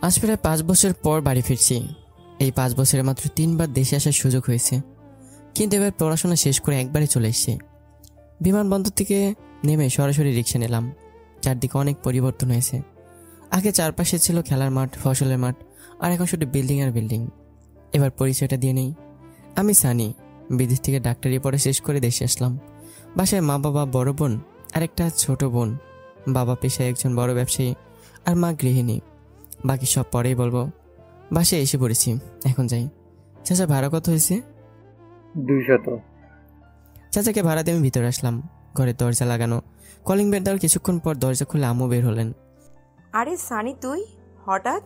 আজ প্রায় 5 বছর পর বাড়ি ফিরছি। এই 5 বছরে মাত্র 3বার দেশে আসার সুযোগ হয়েছে, কিন্তু এবার পড়াশোনা শেষ করে একবারে চলে এসেছি। বিমানবন্দর থেকে নেমে সরাসরি রিক্সা নিলাম। চারদিকে অনেক পরিবর্তন হয়েছে। আগে চারপাশে ছিল খেলার মাঠ, ফসলের মাঠ, আর এখন শুধু বিল্ডিং আর বিল্ডিং। এবার পরিচয়টা দিয়ে নেই, আমি সানি। বিদেশ থেকে ডাক্তারি পড়া শেষ করে দেশে আসলাম। বাসায় মা, বাবা, বড় বোন আর একটা ছোট বোন। বাবা পেশায় একজন বড় ব্যবসায়ী আর মা গৃহিণী। বাকি সব পরেই বলবো। বাসায় এসে পড়েছি, এখন যাই। চাচা, ভাড়া কত হয়েছে? 200। চাচাকে ভাড়া দিয়ে আমি ভিতরে আসলাম। ঘরের দরজা লাগানো, কলিং বেল দেওয়ার কিছুক্ষণ পর দরজা খুলে আম্মু বের হলেন। আরে সানি, তুই হঠাৎ?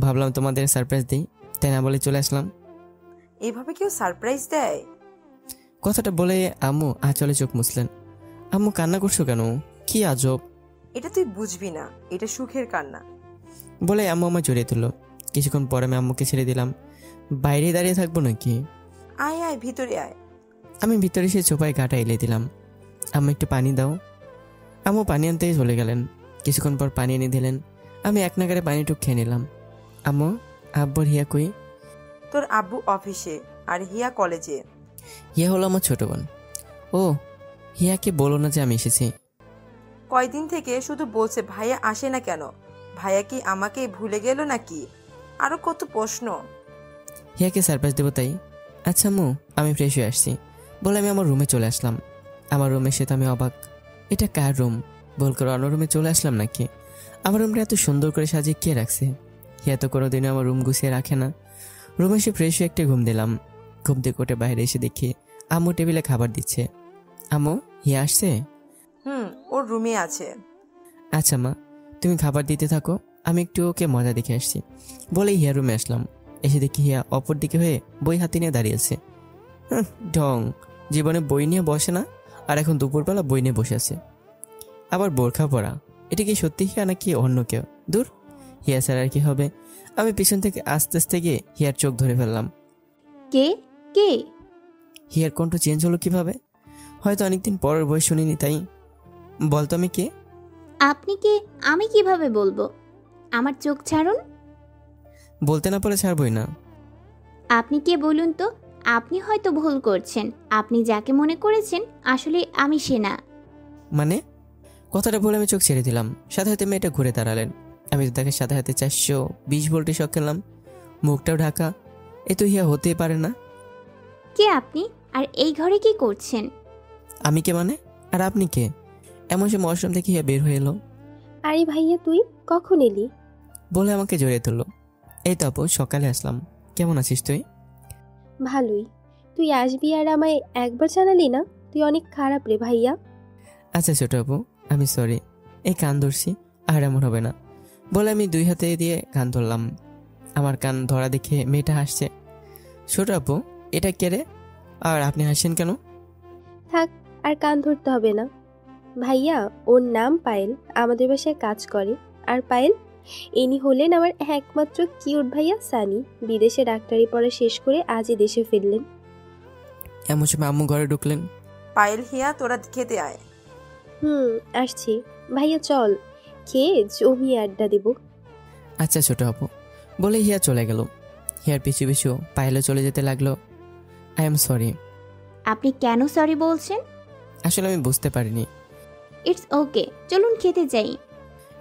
ভাবলাম তোমাদের সারপ্রাইজ দিই, তাই না বলে চলে আসলাম। এভাবে কেউ সারপ্রাইজ দেয়? কথাটা বলে আম্মু আঁচলে চোখ মুছলেন। আম্মু, কান্না করছো কেন? কি আজব। এটা তুই বুঝবি না, এটা সুখের কান্না। বলে আম্মু আমায় জড়িয়ে তুললো। কিছুক্ষণ পরে আমি আম্মুকে ছেড়ে দিলাম। বাইরে দাঁড়িয়ে থাকবো নাকি? আয় আয়, ভিতরে আয়। আমি ভিতরে এসে চোপায় গাটা এলে দিলাম। আম্মু, একটু পানি দাও। আম্মু পানি আনতেই চলে গেলেন। কিছুক্ষণ পর পানি এনে দিলেন। আমি এক নাগারে পানিটুক খেয়ে নিলাম। আম্মু, আব্বুর হিয়া কই? তোর আব্বু অফিসে আর হিয়া কলেজে। হিয়া হলো আমার ছোট বোন। ও, হিয়াকে বলো না যে আমি এসেছি। কয়দিন থেকে শুধু বলছে ভাইয়া আসে না কেন, ভাইয়া কি আমাকে ভুলে গেল নাকি? আরো কত প্রশ্ন। হিয়াকে সারপ্রাইজ দেবো তাই। আচ্ছা আম্মু, আমি ফ্রেশ হয়ে আসছি বলে আমি আমার রুমে চলে আসলাম। আমার রুমে এসে তো আমি অবাক। এটা কার রুম? বল করে অন্য রুমে চলে আসলাম নাকি? আমার রুমটা এত সুন্দর করে সাজিয়ে কে রাখছে? হিয়া তো কোনোদিনও আমার রুম গুছিয়ে রাখে না। রুমে এসে ফ্রেশ হয়ে একটা ঘুম দিলাম। ঘুম থেকে উঠে বাইরে এসে দেখি আম্মু টেবিলে খাবার দিচ্ছে। আম্মু, হিয়া আসছে? ওর রুমে আছে। আচ্ছা মা, তুমি খাবার দিতে থাকো, আমি একটু ওকে মজা দেখে আসছি বলেই হিয়া রুমে আসলাম। এসে দেখি হিয়া অপর দিকে হয়ে বই হাতে নিয়ে দাঁড়িয়েছে। ঢং, জীবনে বই নিয়ে বসে না, আর এখন দুপুরবেলা বই নিয়ে বসে আছে। আবার বোরখা পরা। এটা কি সত্যি হিয়া নাকি অন্য কেউ? দূর, হিয়া স্যার আর কি হবে। আমি পিছন থেকে আস্তে আস্তে গিয়ে হিয়ার চোখ ধরে ফেললাম। কে কে? হিয়ার কণ্ঠ চেঞ্জ হলো কিভাবে? হয়তো অনেকদিন পরের বই শুনিনি তাই। বলতো আমি কে? আপনি কে আমি কিভাবে বলবো? আমার চোখ ছাড়ুন। বলতে না পারলে ছাড়বই না। আপনি কে বলুন তো? আপনি হয়তো ভুল করছেন। আপনি যাকে মনে করেছেন আসলে আমি সে না। মানে? কথাটা বলে আমি চোখ ছেড়ে দিলাম। সাথে সাথে মেয়েটা ঘুরে দাঁড়ালেন। আমি তো তাকে সাথে হাতে 420 ভোল্টে শক খেলাম। মুখটাও ঢাকা। এ তো হিয়া হতেই পারে না। কে আপনি? আর এই ঘরে কি করছেন? আমি কে মানে? আর আপনি কে? এমন সময় ওয়াশরুম থেকে হিয়া বের হয়ে এলো। আরে ভাইয়া, তুই কখন এলি? বলে আমাকে জড়িয়ে তুললো। এই তো আপু, সকালে আসলাম। কেমন আছিস তুই? ভালোই। তুই আসবি আর আমায় একবার জানালি না? তুই অনেক খারাপ রে ভাইয়া। আচ্ছা ছোট আপু, আমি সরি। এই কান ধরছি, আর এমন হবে না বলে আমি 2 হাতে দিয়ে কান ধরলাম। আমার কান ধরা দেখে মেয়েটা হাসছে। ছোট আপু, এটা কে রে? আর আপনি হাসছেন কেন? থাক, আর কান ধরতে হবে না। ভাইয়া, ওর নাম পায়েল, আমাদের বাসায় কাজ করে। আর পায়েল, ইনি হলেন আমার একমাত্র কিউট ভাইয়া সানি। বিদেশে ডাক্তারি পড়া শেষ করে আজই দেশে ফিরলেন। এমন সময় আম্মু ঘরে ঢুকলেন। পায়েল, হিয়া, তোরা খেতে আয়। আসছি। ভাইয়া চল, খেয়ে জমিয়ে আড্ডা দেব। আচ্ছা ছোট আপু বলে হিয়া চলে গেল। হিয়ার পিছু পিছু পায়েলও চলে যেতে লাগলো। I am sorry. আপনি কেন সরি বলছেন? আসলে আমি বুঝতে পারিনি। ইটস ওকে, চলুন খেতে যাই।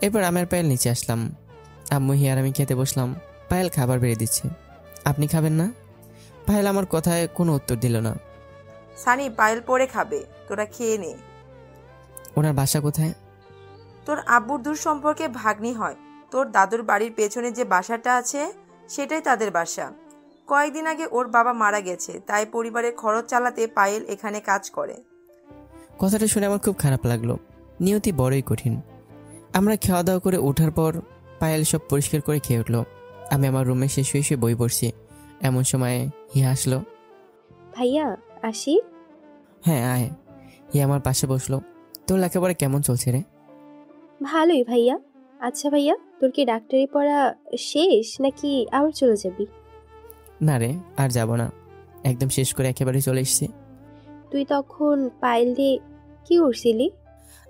এরপর আমার পায়েল নিচে আসলাম। আম্মু, হিয়ার আমি খেতে বসলাম। পায়েল খাবার বেড়ে দিচ্ছে। আপনি খাবেন না? পায়েল আমার কথায় কোনো উত্তর দিল না। সানি, পায়েল পরে খাবে, তোরা খেয়ে নে। ওনার বাসা কোথায়? তোর আব্বুর দূর সম্পর্কে ভাগ্নি হয়। তোর দাদুর বাড়ির পেছনে যে বাসাটা আছে সেটাই তাদের বাসা। কয়েকদিন আগে ওর বাবা মারা গেছে, তাই পরিবারের খরচ চালাতে পায়েল এখানে কাজ করে। কথাটা শুনে আমার খুব খারাপ লাগলো। নিয়তি বড়ই কঠিন। আমরা খাওয়া দাওয়া করে ওঠার পর পায়েল সব পরিষ্কার করে খেয়ে উঠলো। আমি আমার রুমে শুয়ে শুয়ে বই পড়ছি। এমন সময় হিয়া আসলো। ভাইয়া, আসি? হ্যাঁ আয়। হিয়া আমার পাশে বসলো। তোর লেখাপড়া কেমন চলছে রে? ভালোই ভাইয়া। আচ্ছা ভাইয়া, তোর কি ডাক্তারি পড়া শেষ নাকি আবার চলে যাবি? না রে, আর যাব না। একদম শেষ করে একেবারে চলে এসেছি। তুই তখন পায়েল দিয়ে কি করছিলি?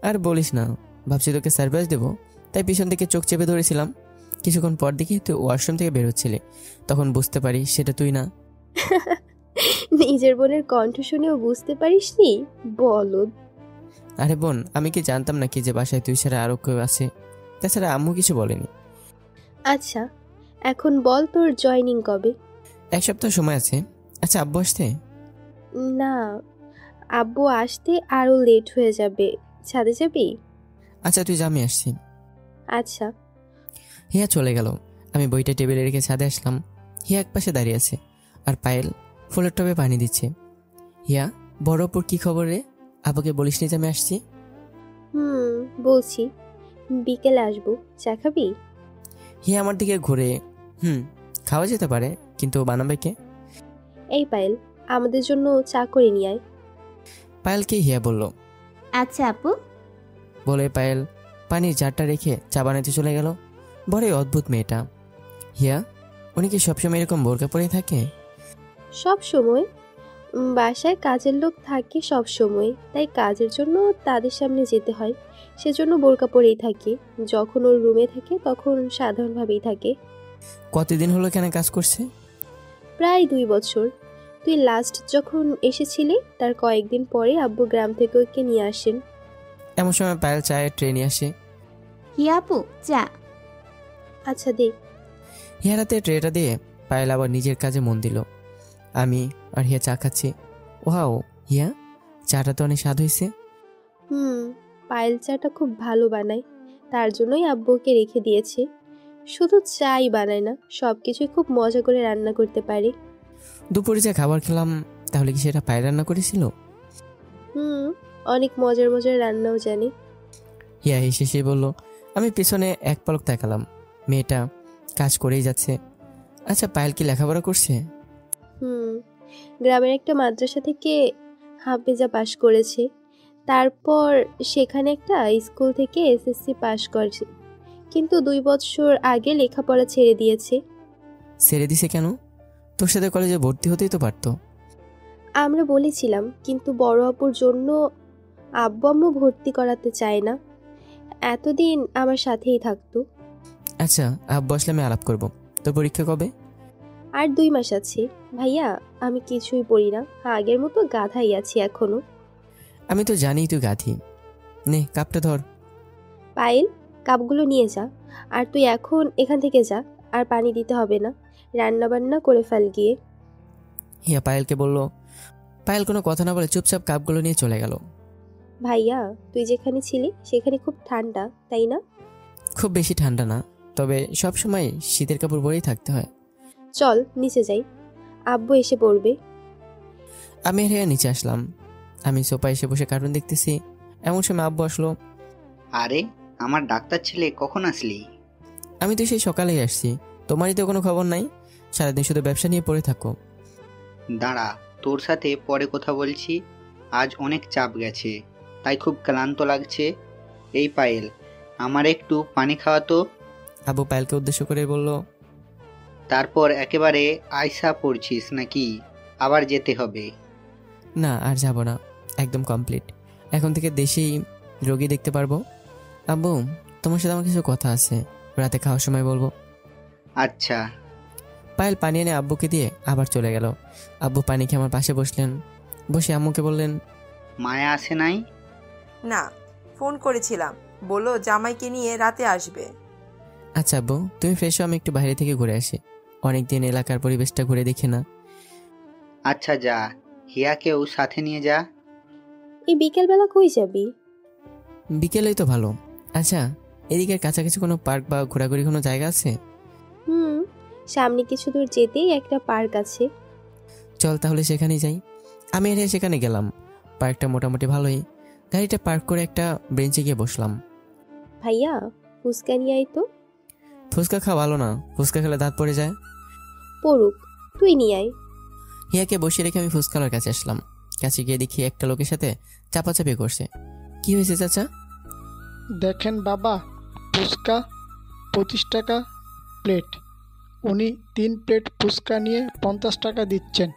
আর বলিস না, ভাবছি তোকে সারপ্রাইজ দেবো, তাই পিছন থেকে চোখ চেপে ধরেছিলাম, কিছুক্ষণ পর দেখি তুই ওয়াশরুম থেকে বের হচ্ছিলি, তখন বুঝতে পারি সেটা তুই না। নিজের বোনের কণ্ঠ শুনেও বুঝতে পারিসনি? বলদ। আরে বোন, আমি কি জানতাম নাকি যে বাসায় তুই ছাড়া আরো কেউ আছে? তাছাড়া আম্মু কিছু বলেনি। আচ্ছা, এখন বল তোর জয়েনিং কবে? 1 সপ্তাহ সময় আছে। আচ্ছা, আব্বু আসতে? না, আব্বু আসতে আরো লেট হয়ে যাবে। ছাদে যাবি? আচ্ছা তুই যা, আমি আসছি। আচ্ছা। হিয়া চলে গেল। আমি বইটা টেবিলে রেখে ছাদে আসলাম। হিয়া একপাশে দাঁড়িয়ে আছে আর পায়েল ফুলের টবে পানি দিচ্ছে। হিয়া, বড় অপুর কি খবর রে? আব্বুকে বলিসনি যে আমি আসছি? বলছি, বিকেলে আসবো, চা খাবি? হিয়া আমার দিকে ঘুরে, খাওয়া যেতে পারে, কিন্তু বানাবে কে? এই পায়েল, আমাদের জন্য চা করে নিয়ে আয়। পায়েলকে হিয়া বলল। আচ্ছা আপু। বলে পায়েল পানির জারটা রেখে চা বানাতে চলে গেল। বড়ই অদ্ভুত মেয়েটা। হিয়া, উনি কি সবসময় এরকম বোরকা পরে থাকে? সব সময় বাসায় কাজের লোক থাকে সব সময়, তাই কাজের জন্য তাদের সামনে যেতে হয়, সেজন্য বোরকা পরেই থাকে। যখন ওর রুমে থাকে তখন সাধারণভাবেই থাকে। কতদিন হলো কেন কাজ করছে? প্রায় 2 বছর। তুই লাস্ট যখন এসেছিলি তার কয়েকদিন পরে আব্বু গ্রাম থেকে ওকে নিয়ে আসেন। এমন সময় পায়েল চায়ের ট্রে নিয়ে আসে। হিয়া আপু, চা। আচ্ছা দে। হিয়ার হাতে ট্রেটা দিয়ে পায়েল আবার নিজের কাজে মন দিল। আমি আর হিয়া চা খাচ্ছি। ওয়াও হিয়া, চাটা তো অনেক স্বাদ হয়েছে। পায়েল চাটা খুব ভালো বানায়, তার জন্যই আব্বুকে রেখে দিয়েছে। শুধু চাই বানায় না, সব কিছুই খুব মজা করে রান্না করতে পারে। দুপুরে যে খাবার খেলাম, তাহলে কি সেটা পায়েল রান্না করেছিল? অনেক মজার মজার রান্নাও জানে। হিয়া হেসে সে বলল। আমি পেছনে এক পলক তাকালাম। মেয়েটা কাজ করেই যাচ্ছে। আচ্ছা, পায়েল কি লেখাপড়া করছে? গ্রামের একটা মাদ্রাসা থেকে হাফেজা পাশ করেছে, তারপর সেখানে একটা স্কুল থেকে এসএসসি পাশ করেছে, কিন্তু 2 বছর আগে লেখাপড়া ছেড়ে দিয়েছে। ছেড়ে দিছে কেন? তোর সাথে কলেজে ভর্তি হতেই তো পারতো। আমরা বলেছিলাম, কিন্তু বড় আপুর জন্য আব্বু আম্মু ভর্তি করাতে চায় না। এতদিন আমার সাথেই থাকতো। আচ্ছা, আব্বু আসলে আমি আলাপ করবো। তোর পরীক্ষা কবে? আর 2 মাস আছে। ভাইয়া, আমি কিছুই পড়ি না, আগের মতো গাধাই আছি এখনো। আমি তো জানি তুই গাধি। নে কাপটা ধর। পায়েল, কাপগুলো নিয়ে যা। আর তুই এখন এখান থেকে যা, আর পানি দিতে হবে না, রান্না বান্না করে ফেল গিয়ে। হিয়া পায়েলকে বলল। পায়েল কোনো কথা না বলে চুপচাপ কাপগুলো নিয়ে চলে গেল। ভাইয়া, তুই যেখানে ছিলি সেখানে খুব ঠান্ডা, তাই না? খুব বেশি ঠান্ডা না, তবে সব সময় শীতের কাপড় পরেই থাকতে হয়। চল নিচে যাই, আব্বু এসে পড়বে। আমি আর হিয়া নিচে আসলাম। আমি সোফায় এসে বসে কার্টুন দেখতেছি। এমন সময় আব্বু আসলো। আরে, আমার ডাক্তার ছেলে, কখন আসলি? আমি তো সেই সকালেই আসছি। তোমারই তো কোনো খবর নাই, সারাদিন শুধু ব্যবসা নিয়ে পড়ে থাকো। দাঁড়া, তোর সাথে পরে কথা বলছি। আজ অনেক চাপ গেছে, তাই খুব ক্লান্ত লাগছে। এই পায়েল, আমার একটু পানি খাওয়াতো। আব্বু পায়েলকে উদ্দেশ্য করে বলল। তারপর একেবারে আয়সা পড়ছিস নাকি? আবার যেতে হবে? না, আর যাব না, একদম কমপ্লিট। এখন থেকে দেশেই রোগী দেখতে পারবো। আব্বু, তোমার সাথে আমার কিছু কথা আছে, রাতে খাওয়ার সময় বলবো। আচ্ছা। পায়েল পানি এনে আব্বুকে দিয়ে আবার চলে গেল। আব্বু পানি খেয়ে আমার পাশে বসলেন। বসে আম্মুকে বললেন। মায়া আসে নাই? না, ফোন করেছিলাম, বললো জামাইকে নিয়ে রাতে আসবে। আচ্ছা আব্বু, তুমি ফ্রেশ হও, আমি একটু বাইরে থেকে ঘুরে আসি। অনেকদিন এলাকার পরিবেশটা ঘুরে দেখি না। আচ্ছা যা, হিয়াকেও সাথে নিয়ে যা। এই বিকেলবেলা কই যাবি? বিকেলেই তো ভালো। আচ্ছা, এদিকের কাছাকাছি কোনো পার্ক বা ঘোরাঘুরি কোনো জায়গা আছে? সামনে কিছু দূর যেতেই একটা পার্ক আছে। চল তাহলে সেখানেই যাই। আমি এর সেখানে গেলাম। পার্কটা মোটামুটি ভালোই। গাড়িটা পার্ক করে একটা বেঞ্চে গিয়ে বসলাম। ভাইয়া, ফুচকা নিয়ে আয় তো। ফুচকা খাওয়া ভালো না, ফুচকা খেলে দাঁত পড়ে যায়। পড়ুক, তুই নিয়ে আয়। হিয়াকে বসিয়ে রেখে আমি ফুচকালার কাছে আসলাম। কাছে গিয়ে দেখি একটা লোকের সাথে চাপাচাপি করছে। কি হয়েছে চাচা? দেখেন বাবা, ফুচকা 25 টাকা প্লেট। উনি 3 প্লেট ফুচকা নিয়ে 50 টাকা দিচ্ছেন।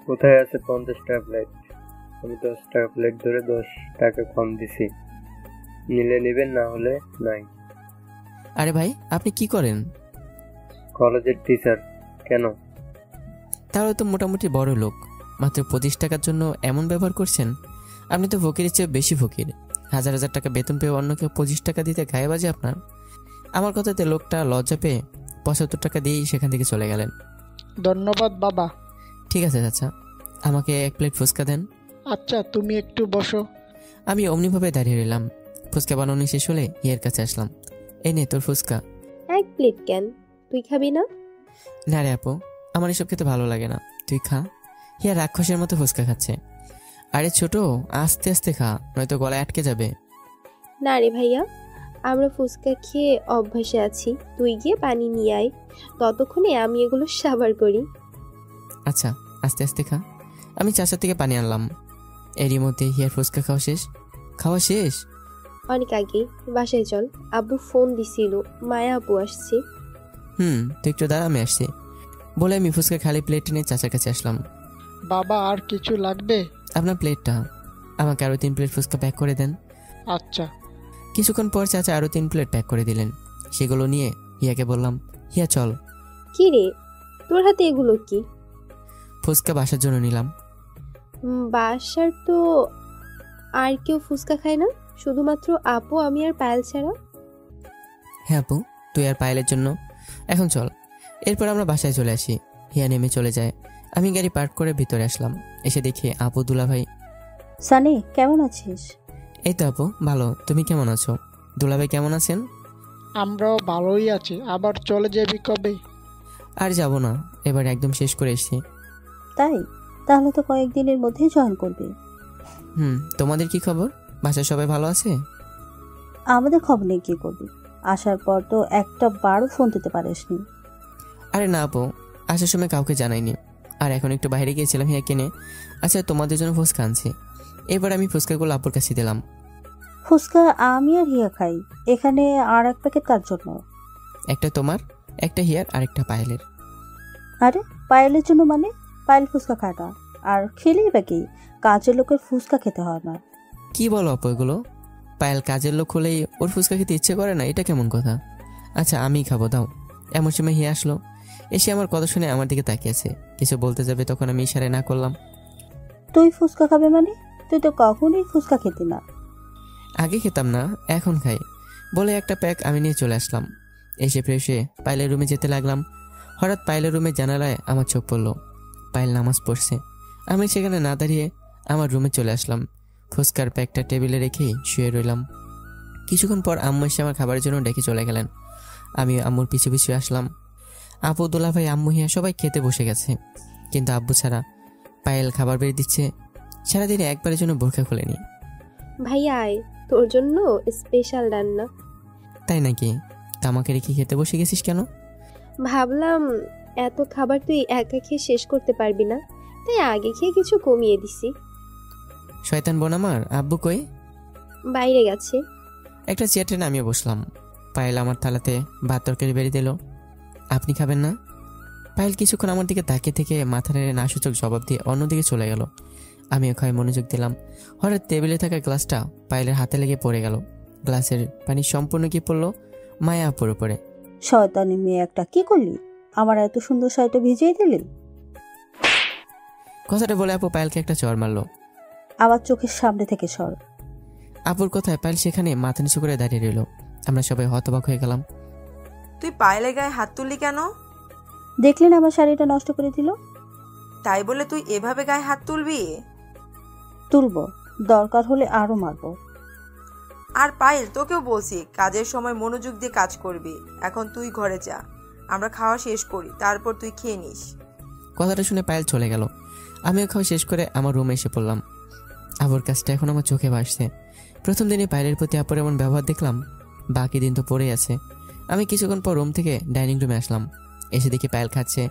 কোথায় আছে 50 টাকা প্লেট? আমি 10 টাকা প্লেট ধরে 10 টাকা কম দিছি। নিলে নেবেন, না হলে নাই। আরে ভাই, আপনি কি করেন? কলেজের টিচার। কেন? তাহলে তো মোটামুটি বড় লোক, মাত্র 25 টাকার জন্য এমন ব্যবহার করছেন। আপনি তো ফকিরের চেয়ে বেশি ফকির। হাজার হাজার টাকা বেতন পেয়ে অন্যকে 25 টাকা দিতে গায়ে বাজে আপনার। আমার কথাতে লোকটা লজ্জা পেয়ে 75 টাকা দিয়েই সেখান থেকে চলে গেলেন। ধন্যবাদ বাবা। ঠিক আছে চাচা, আমাকে 1 প্লেট ফুচকা দেন। আচ্ছা, তুমি একটু বসো। আমি অমনিভাবে দাঁড়িয়ে রইলাম। ফুচকা বানানো শেষ হলে হিয়ার কাছে আসলাম। এই নে তোর ফুচকা। 1 প্লেট কেন? তুই খাবি না? না রে আপু, আমার এসব খেতে ভালো লাগে না, তুই খা। হিয়া রাক্ষসের মতো ফুচকা খাচ্ছে। আরে ছোট, আস্তে আস্তে খা, নয়তো গলায় আটকে যাবে। না রে ভাইয়া, আমরা ফুচকা খেয়ে অভ্যাসে আছি। তুই গিয়ে পানি নিয়ে আয়, ততক্ষণে আমি এগুলো সাবার করি। আচ্ছা, আস্তে আস্তে খা। আমি চাচার থেকে পানি আনলাম। এরই মধ্যে হিয়ার ফুচকা খাওয়া শেষ। খাওয়া শেষ? অনেক আগে। বাসায় চল, আব্বু ফোন দিছিল, মায়া আপু আসছে। তুই একটু দাঁড়া, আমি আসছি বলে আমি ফুচকা খালি প্লেট নিয়ে চাচার কাছে আসলাম। বাবা, আর কিছু লাগবে? আপনার প্লেটটা আমাকে আরো 3 প্লেট ফুচকা প্যাক করে দেন। আচ্ছা। কিছুক্ষণ পর চাচা আরো 3 প্লেট প্যাক করে দিলেন। সেগুলো নিয়ে হিয়াকে বললাম, হিয়া চল। কি রে, তোর হাতে এগুলো কি? ফুচকা বাসার জন্য নিলাম। বাসার তো আর কেউ ফুচকা খায় না, শুধুমাত্র আপু, আমি আর পায়েল ছাড়া। হ্যাঁ আপু, তুই আর পায়েলের জন্য। এখন চল। এরপর আমরা বাসায় চলে আসি। হিয়া নেমে চলে যায়। আমি গাড়ি পার্ক করে ভিতরে আসলাম। এসে দেখি আপু, দুলাভাই। সানি, কেমন আছিস? এই তো আপু, ভালো। তুমি কেমন আছো? দুলাভাই কেমন আছেন? আমরাও ভালোই আছি। আবার চলে যাবি কবে? আর যাব না, এবার একদম শেষ করে এসেছি। তাই? তাহলে তো কয়েকদিনের মধ্যেই জয়েন করবি। তোমাদের কি খবর? বাসায় সবাই ভালো আছে? আমাদের খবর নেই, কি করবি? আসার পর তো একটা বারও ফোন দিতে পারিসনি। আরে না আপু, আসার সময় কাউকে জানাইনি। আর এখন একটু বাইরে গিয়েছিলাম হিয়া কিনে। আচ্ছা, তোমাদের জন্য ফুচকা আনছি। এবার আমি ফুচকাগুলো আপুর কাছে দিলাম। ফুচকা আমি আর হিয়া খাই। এখানে আর 1 প্যাকেট কার জন্য? একটা তোমার, একটা হিয়ার, আর একটা পায়েলের। আরে পায়েলের জন্য মানে? পায়েল ফুচকা খায় না, আর খেলেই বা কি? কাজের লোকের ফুচকা খেতে হয় না। কি বলো আপু এগুলো? পায়েল কাজের লোক হলেই ওর ফুচকা খেতে ইচ্ছে করে না, এটা কেমন কথা? আচ্ছা, আমি খাবো, দাও। এমন সময় হিয়া আসলো। এসে আমার কথা শুনে আমার দিকে তাকিয়েছে। কিছু বলতে যাবে, তখন আমি ইশারায় না করলাম। তুই ফুচকা খাবে মানে? তুই তো কখনোই ফুচকা খেতি না। আগে খেতাম না, এখন খাই বলে একটা প্যাক আমি নিয়ে চলে আসলাম। এসে ফ্রেশে পায়েলের রুমে যেতে লাগলাম। হঠাৎ পায়েলের রুমে জানালায় আমার চোখ পড়লো। পায়েল নামাজ পড়ছে। আমি সেখানে না দাঁড়িয়ে আমার রুমে চলে আসলাম। ফুচকার প্যাকটা টেবিলে রেখেই শুয়ে রইলাম। কিছুক্ষণ পর আম্মু এসে আমার খাবারের জন্য ডেকে চলে গেলেন। আমি আম্মুর পিছু পিছু আসলাম। আপু, দুলাভাই, আম্মু, হিয়া সবাই খেতে বসে গেছে, কিন্তু আব্বু ছাড়া। পায়েল খাবার বেড়ে দিচ্ছে। সারাদিনে একবারের জন্য বোরখা খোলেনি। ভাইয়া আয়, তোর জন্য স্পেশাল রান্না। তাই নাকি? আমাকে রেখে খেতে বসে গেছিস কেন? ভাবলাম এত খাবার তুই একা খেয়ে শেষ করতে পারবি না, তাই আগে খেয়ে কিছু কমিয়ে দিছি। শয়তান বোন আমার, আব্বু কই? বাইরে গেছে। একটা চেয়ারে নামিয়ে বসলাম। পায়েল আমার থালাতে ভাত তরকারি বেড়ে দিল। আপনি খাবেন না? পায়েল কিছুক্ষণ আমার দিকে তাকিয়ে থেকে মাথা নেড়ে না সূচক জবাব দিয়ে অন্যদিকে চলে গেল। আমিও খাই মনোযোগ দিলাম। হঠাৎ টেবিলে থাকা গ্লাসটা পায়েলের হাতে লেগে পড়ে গেল। গ্লাসের পানি সম্পূর্ণ কি পড়লো মায়া আপুর উপরে। শয়তানি মেয়ে একটা, কি করলি? আমার এত সুন্দর শাড়িটা ভিজিয়ে দিলি। কথাটা বলে আপু পায়েলকে একটা চড় মারলো। আমার চোখের সামনে থেকে সর। আপুর কথায় পায়েল সেখানে মাথা নিচু করে দাঁড়িয়ে রইল। আমরা সবাই হতবাক হয়ে গেলাম। তুই পায়েলের গায়ে হাত তুললি কেন? দেখলেন আমার শাড়িটা নষ্ট করে দিল। তাই বলে তুই এভাবে গায়ে হাত তুলবি? তুলবো, দরকার হলে আরো মারবো। আর পায়েল, তোকেও বলছি কাজের সময় মনোযোগ দিয়ে কাজ করবি। এখন তুই ঘরে যা, আমরা খাওয়া শেষ করি, তারপর তুই খেয়ে নিস। কথাটা শুনে পায়েল চলে গেল। আমিও খাওয়া শেষ করে আমার রুমে এসে পড়লাম। আপুর কাজটা এখন আমার চোখে ভাসছে। প্রথম দিনে পায়েলের প্রতি আপুর এমন ব্যবহার দেখলাম, বাকি দিন তো পড়েই আছে। আমি কিছুক্ষণ পর রুম থেকে ডাইনিং রুমে আসলাম। এসে দেখি পায়েল খাচ্ছে।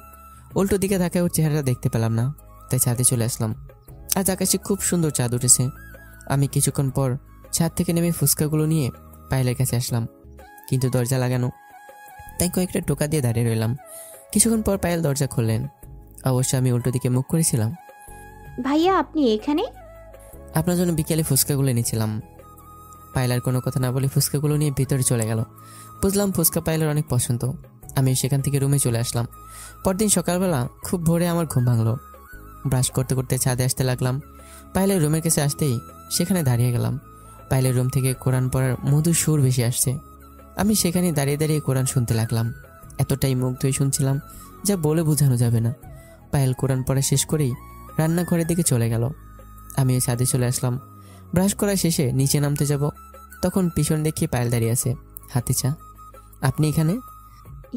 উল্টো দিকে তাকায় ওর চেহারাটা দেখতে পেলাম না, তাই ছাদে চলে আসলাম। আজ আকাশে খুব সুন্দর চাঁদ উঠেছে। আমি কিছুক্ষণ পর ছাদ থেকে নেমে ফুচকাগুলো নিয়ে পায়েলের কাছে আসলাম, কিন্তু দরজা লাগানো, তাই কয়েকটা টোকা দিয়ে দাঁড়িয়ে রইলাম। কিছুক্ষণ পর পায়েল দরজা খুললেন। অবশ্য আমি উল্টো দিকে মুখ করেছিলাম। ভাইয়া, আপনি এখানে? আপনার জন্য বিকেলে ফুচকাগুলো এনেছিলাম। পায়েলের কোনো কথা না বলে ফুচকাগুলো নিয়ে ভিতরে চলে গেল। বুঝলাম ফুচকা পায়েলের অনেক পছন্দ। আমি সেখান থেকে রুমে চলে আসলাম। পরদিন সকালবেলা খুব ভোরে আমার ঘুম ভাঙলো। ব্রাশ করতে করতে ছাদে আসতে লাগলাম। পায়েলের রুমের কাছে আসতেই সেখানে দাঁড়িয়ে গেলাম। পায়েলের রুম থেকে কোরআন পড়ার মধুর সুর ভেসে আসছে। আমি সেখানে দাঁড়িয়ে দাঁড়িয়ে কোরআন শুনতে লাগলাম। এতটাই মুগ্ধ হয়ে শুনছিলাম যা বলে বোঝানো যাবে না। পায়েল কোরআন পড়া শেষ করেই রান্নাঘরের দিকে চলে গেল। আমিও ছাদে চলে আসলাম। ব্রাশ করা শেষে নিচে নামতে যাব, তখন পিছন দেখি পায়েল দাঁড়িয়ে আছে, হাতে চা। আপনি এখানে?